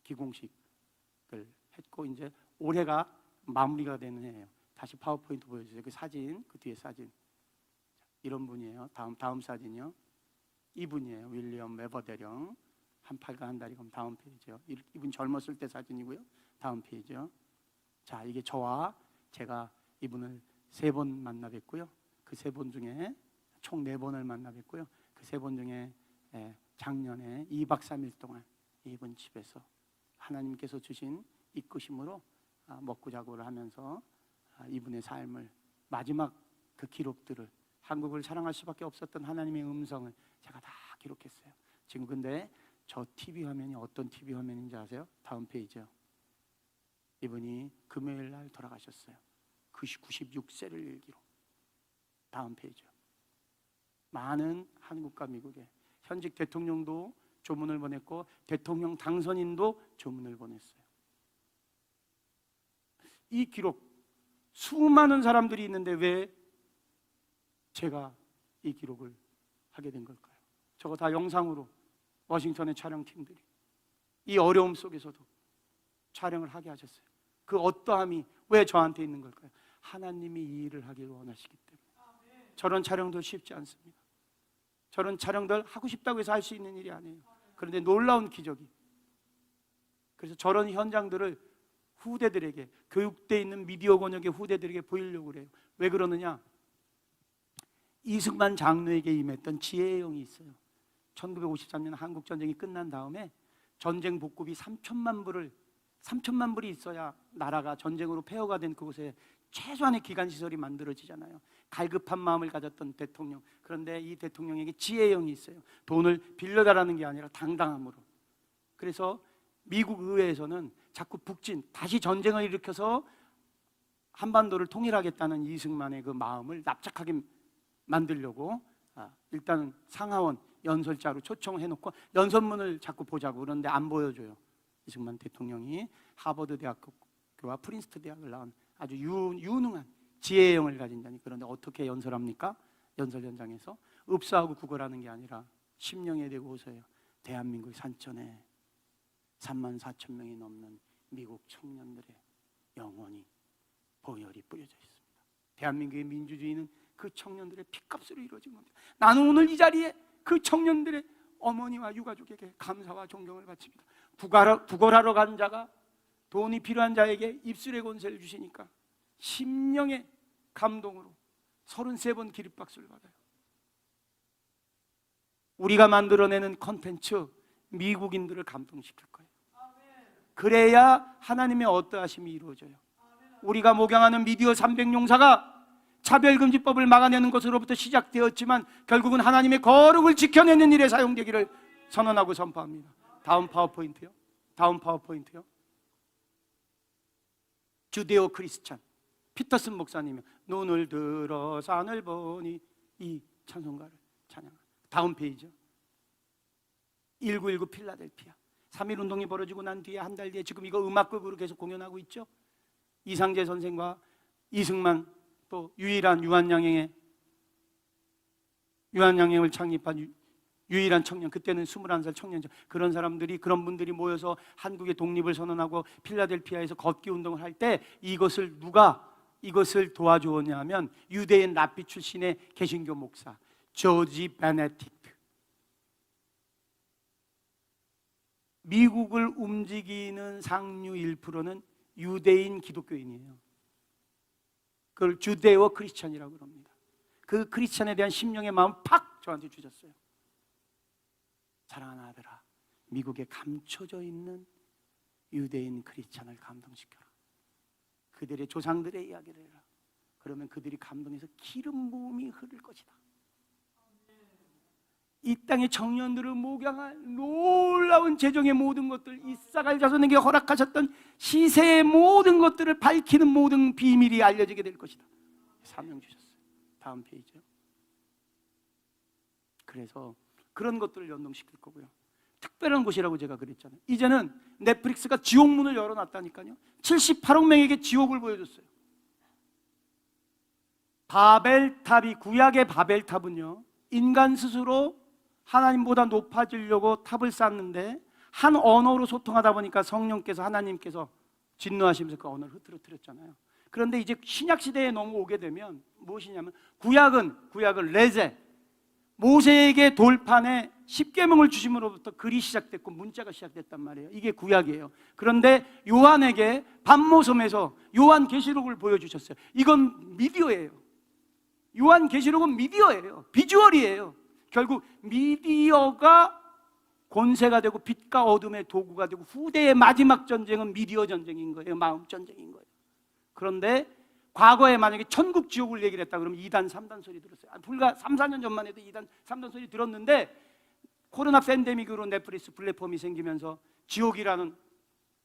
기공식을 했고 이제 올해가 마무리가 되는 해예요. 다시 파워포인트 보여주세요. 그 사진, 그 뒤에 사진. 이런 분이에요. 다음 사진이요. 이분이에요. 윌리엄 웨버 대령. 한 팔과 한 다리. 그럼 다음 페이지요. 이분 젊었을 때 사진이고요. 다음 페이지요. 자, 이게 저와 제가 이분을 3번 만나 뵀고요. 그 3번 중에 총 4번을 만나 뵀고요. 그 3번 중에 작년에 2박 3일 동안 이분 집에서 하나님께서 주신 이끄심으로 먹고 자고를 하면서 이분의 삶을 마지막 그 기록들을 한국을 사랑할 수밖에 없었던 하나님의 음성을 제가 다 기록했어요. 지금 근데 저 TV 화면이 어떤 TV 화면인지 아세요? 다음 페이지요. 이분이 금요일 날 돌아가셨어요. 96세를 일기로. 다음 페이지요. 많은 한국과 미국에 현직 대통령도 조문을 보냈고 대통령 당선인도 조문을 보냈어요. 이 기록 수많은 사람들이 있는데 왜 제가 이 기록을 하게 된 걸까요? 저거 다 영상으로 워싱턴의 촬영팀들이 이 어려움 속에서도 촬영을 하게 하셨어요. 그 어떠함이 왜 저한테 있는 걸까요? 하나님이 이 일을 하기를 원하시기 때문에. 저런 촬영도 쉽지 않습니다. 저런 촬영들 하고 싶다고 해서 할 수 있는 일이 아니에요. 그런데 놀라운 기적이. 그래서 저런 현장들을 후대들에게, 교육돼 있는 미디어 권역의 후대들에게 보이려고 그래요. 왜 그러느냐? 이승만 장로에게 임했던 지혜의 영이 있어요. 1953년 한국전쟁이 끝난 다음에 전쟁 복급이 3천만 불이 있어야 나라가 전쟁으로 폐허가 된 그곳에 최소한의 기관시설이 만들어지잖아요. 갈급한 마음을 가졌던 대통령. 그런데 이 대통령에게 지혜의 영이 있어요. 돈을 빌려달라는 게 아니라 당당함으로. 그래서 미국 의회에서는 자꾸 북진, 다시 전쟁을 일으켜서 한반도를 통일하겠다는 이승만의 그 마음을 납작하게 만들려고 일단 상하원 연설자로 초청해놓고 연설문을 자꾸 보자고. 그런데 안 보여줘요. 이승만 대통령이 하버드 대학교와 프린스턴 대학을 나온 아주 유능한 지혜의 영을 가진 자니. 그런데 어떻게 연설합니까? 연설 현장에서 읍사하고 구걸하는 게 아니라 심령에 대고 호소해요. 대한민국 산천에 34,000명이 넘는 미국 청년들의 영혼이 보혈이 뿌려져 있습니다. 대한민국의 민주주의는 그 청년들의 피값으로 이루어진 겁니다. 나는 오늘 이 자리에 그 청년들의 어머니와 유가족에게 감사와 존경을 바칩니다. 구걸하러 간 자가 돈이 필요한 자에게 입술의 권세를 주시니까 심령의 감동으로 33번 기립박수를 받아요. 우리가 만들어내는 콘텐츠 미국인들을 감동시킬 거예요. 그래야 하나님의 어떠하심이 이루어져요. 우리가 목양하는 미디어 300용사가 차별금지법을 막아내는 것으로부터 시작되었지만 결국은 하나님의 거룩을 지켜내는 일에 사용되기를 선언하고 선포합니다. 다음 파워포인트요. 주데오 크리스찬 피터슨 목사님이 눈을 들어 산을 보니 이 찬송가를 찬양합니다. 다음 페이지요. 1919 필라델피아 3.1운동이 벌어지고 난 뒤에 한 달 뒤에 지금 이거 음악극으로 계속 공연하고 있죠. 이상재 선생과 이승만 또 유일한 유한양행을 창립한 유일한 청년, 그때는 21살 청년이죠. 그런 사람들이, 그런 분들이 모여서 한국의 독립을 선언하고 필라델피아에서 걷기 운동을 할 때 누가 이것을 도와주었냐면 유대인 랍비 출신의 개신교 목사 조지 베네딕트. 미국을 움직이는 상류 1%는 유대인 기독교인이에요. 그걸 주데오 크리스찬이라고 합니다. 그 크리스찬에 대한 심령의 마음 팍 저한테 주셨어요. 사랑하는 아들아, 미국에 감춰져 있는 유대인 크리스찬을 감동시켜라. 그들의 조상들의 이야기를 해라. 그러면 그들이 감동해서 기름 부음이 흐를 것이다. 이 땅의 청년들을 목양할 놀라운 재정의 모든 것들, 이사갈 자손에게 허락하셨던 시세의 모든 것들을 밝히는 모든 비밀이 알려지게 될 것이다. 사명 주셨어요. 다음 페이지요. 그래서 그런 것들을 연동시킬 거고요. 특별한 곳이라고 제가 그랬잖아요. 이제는 넷플릭스가 지옥문을 열어놨다니까요. 78억 명에게 지옥을 보여줬어요. 바벨탑이, 구약의 바벨탑은요, 인간 스스로 하나님보다 높아지려고 탑을 쌓는데 한 언어로 소통하다 보니까 성령께서 하나님께서 진노하시면서 그 언어를 흐트러뜨렸잖아요. 그런데 이제 신약 시대에 넘어오게 되면 무엇이냐면 구약은 레제 모세에게 돌판에 십계명을 주심으로부터 글이 시작됐고 문자가 시작됐단 말이에요. 이게 구약이에요. 그런데 요한에게 반모섬에서 요한 계시록을 보여주셨어요. 이건 미디어예요. 요한 계시록은 미디어예요. 비주얼이에요. 결국 미디어가 권세가 되고 빛과 어둠의 도구가 되고 후대의 마지막 전쟁은 미디어 전쟁인 거예요. 마음 전쟁인 거예요. 그런데 과거에 만약에 천국 지옥을 얘기를 했다 그러면 2단 3단 소리 들었어요. 불과 3, 4년 전만 해도 2단 3단 소리 들었는데 코로나 팬데믹으로 넷플릭스 플랫폼이 생기면서 지옥이라는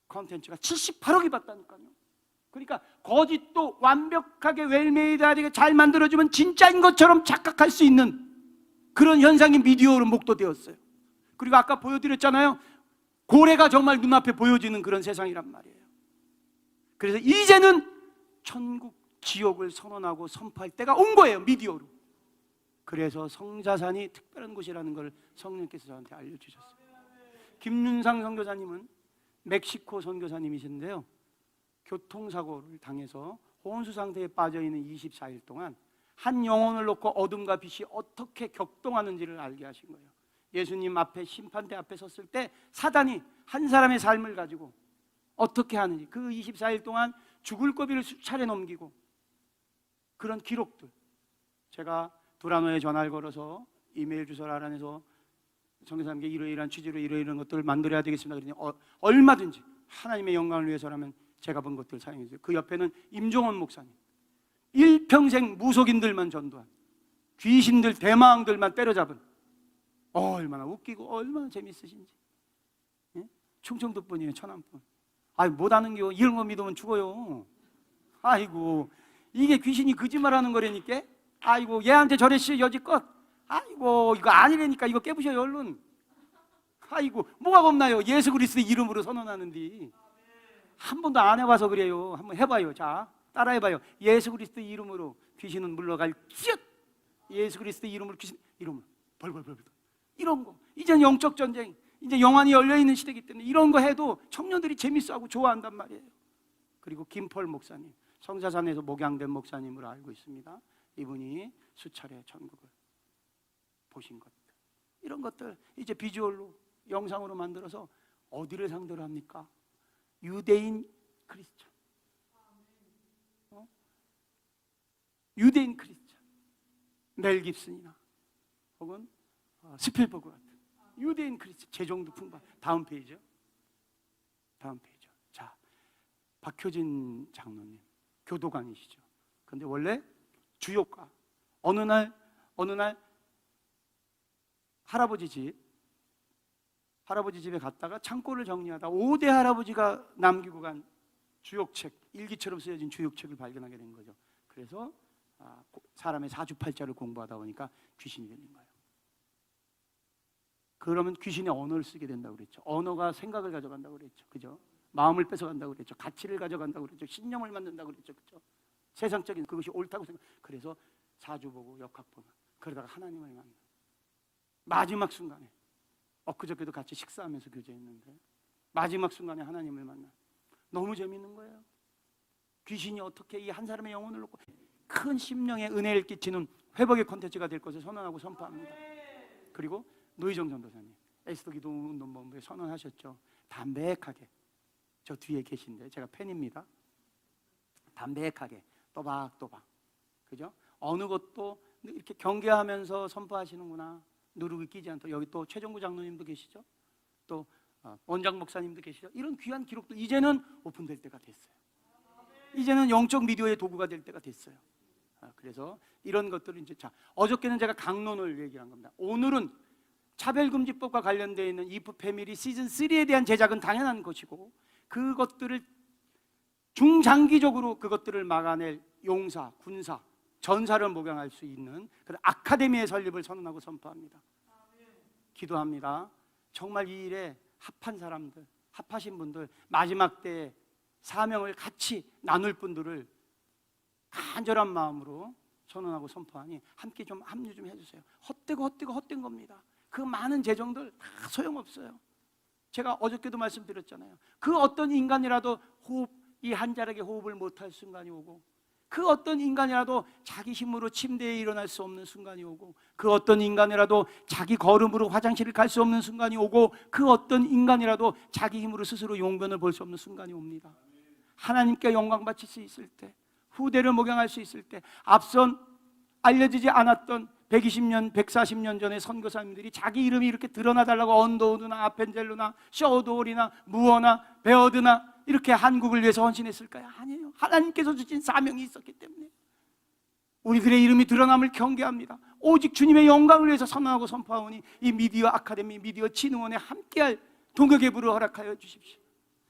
콘텐츠가 78억이 봤다니까요. 그러니까 거짓도 완벽하게 웰메이드하게 잘 만들어주면 진짜인 것처럼 착각할 수 있는 그런 현상이 미디어로 목도되었어요. 그리고 아까 보여드렸잖아요. 고래가 정말 눈앞에 보여지는 그런 세상이란 말이에요. 그래서 이제는 천국, 지옥을 선언하고 선포할 때가 온 거예요. 미디어로. 그래서 성자산이 특별한 곳이라는 걸 성령께서 저한테 알려주셨어요. 김윤상 선교사님은 멕시코 선교사님이신데요, 교통사고를 당해서 혼수 상태에 빠져있는 24일 동안 한 영혼을 놓고 어둠과 빛이 어떻게 격동하는지를 알게 하신 거예요. 예수님 앞에 심판대 앞에 섰을 때 사단이 한 사람의 삶을 가지고 어떻게 하는지, 그 24일 동안 죽을 고비를 수차례 넘기고 그런 기록들, 제가 두라노에 전화를 걸어서 이메일 주소를 알아내서 선교사님께 이러이러한 취지로 이러이러한 것들을 만들어야 되겠습니다. 그랬더니 얼마든지 하나님의 영광을 위해서라면 제가 본 것들을 사용해 주세요. 그 옆에는 임종원 목사님, 일평생 무속인들만 전도한, 귀신들 대마왕들만 때려잡은, 얼마나 웃기고 얼마나 재밌으신지. 예? 충청도 분이에요. 천안분. 못하는 게 이런 거 믿으면 죽어요. 아이고, 이게 귀신이 거짓말하는 거라니까. 아이고, 얘한테 저랬어요 여지껏. 아이고, 이거 아니라니까. 이거 깨부셔요 얼른. 아이고, 뭐가 겁나요? 예수 그리스도의 이름으로 선언하는데. 한 번도 안 해봐서 그래요. 한번 해봐요. 자, 따라해봐요. 예수 그리스도의 이름으로 귀신은 물러갈지어다. 예수 그리스도의 이름으로 귀신, 이름으로 벌벌벌벌. 이런 거. 이제는 영적 전쟁, 이제 영안이 열려있는 시대이기 때문에 이런 거 해도 청년들이 재밌어하고 좋아한단 말이에요. 그리고 김펄 목사님, 성자산에서 목양된 목사님으로 알고 있습니다. 이분이 수차례 천국을 보신 것들, 이런 것들 이제 비주얼로 영상으로 만들어서 어디를 상대로 합니까? 유대인 크리스천, 유대인 크리스천, 멜 깁슨이나 혹은 스필버그 같은 유대인 크리스천, 재정도 풍부한. 다음 페이지요. 다음 페이지. 자, 박효진 장로님 교도관이시죠. 근데 원래 주요가 어느 날 할아버지 집에 갔다가 창고를 정리하다 5대 할아버지가 남기고 간 주역책, 일기처럼 쓰여진 주역책을 발견하게 된 거죠. 그래서 사람의 사주팔자를 공부하다 보니까 귀신이 들린 거예요. 그러면 귀신이 언어를 쓰게 된다고 그랬죠. 언어가 생각을 가져간다고 그랬죠. 그죠? 마음을 뺏어간다고 그랬죠. 가치를 가져간다고 그랬죠. 신념을 만든다고 그랬죠. 그죠? 세상적인 그것이 옳다고 생각. 그래서 사주 보고 역학 보고 그러다가 하나님을 만나. 마지막 순간에, 엊그저께도 같이 식사하면서 교제했는데 마지막 순간에 하나님을 만나. 너무 재밌는 거예요. 귀신이 어떻게 이 한 사람의 영혼을 놓고 큰 심령의 은혜를 끼치는 회복의 콘텐츠가 될 것을 선언하고 선포합니다. 그리고 노희정 전도사님, 에스더 기도 운동본부에 선언하셨죠. 담백하게, 저 뒤에 계신데 제가 팬입니다. 담백하게 또박또박, 그죠? 어느 것도 이렇게 경계하면서 선포하시는구나. 누르고 끼지 않도록. 여기 또 최종구 장로님도 계시죠. 또 원장 목사님도 계시죠. 이런 귀한 기록들 이제는 오픈될 때가 됐어요. 이제는 영적 미디어의 도구가 될 때가 됐어요. 그래서 이런 것들을 이제, 자, 어저께는 제가 강론을 얘기한 겁니다. 오늘은 차별금지법과 관련되어 있는 이프 패밀리 시즌 3에 대한 제작은 당연한 것이고, 그것들을 중장기적으로 그것들을 막아낼 용사, 군사, 전사를 목양할 수 있는 그런 아카데미의 설립을 선언하고 선포합니다. 기도합니다. 정말 이 일에 합한 사람들, 합하신 분들, 마지막 때에 사명을 같이 나눌 분들을 간절한 마음으로 선언하고 선포하니 함께 좀 합류 좀 해주세요. 헛되고 헛된 겁니다. 그 많은 재정들 다 소용없어요. 제가 어저께도 말씀드렸잖아요. 그 어떤 인간이라도 이 한 자락의 호흡을 못할 순간이 오고, 그 어떤 인간이라도 자기 힘으로 침대에 일어날 수 없는 순간이 오고, 그 어떤 인간이라도 자기 걸음으로 화장실을 갈 수 없는 순간이 오고, 그 어떤 인간이라도 자기 힘으로 스스로 용변을 볼 수 없는 순간이 옵니다. 하나님께 영광 바칠 수 있을 때, 후대를 목양할 수 있을 때, 앞선 알려지지 않았던 120년, 140년 전의 선교사님들이 자기 이름이 이렇게 드러나달라고 언더우드나 아펜젤로나 쇼도올이나 무어나 베어드나 이렇게 한국을 위해서 헌신했을까요? 아니에요. 하나님께서 주신 사명이 있었기 때문에 우리들의 이름이 드러남을 경계합니다. 오직 주님의 영광을 위해서 선언하고 선포하오니 이 미디어 아카데미, 미디어 진흥원에 함께할 동역예부를 허락하여 주십시오.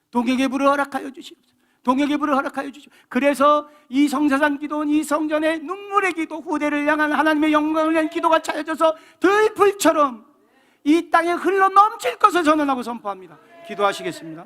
동역예부를 허락하여 주십시오. 동역예부를 허락하여 주십시오. 그래서 이 성사산 기도원, 이 성전의 눈물의 기도, 후대를 향한 하나님의 영광을 위한 기도가 차여져서 들불처럼 이 땅에 흘러 넘칠 것을 전언하고 선포합니다. 기도하시겠습니다.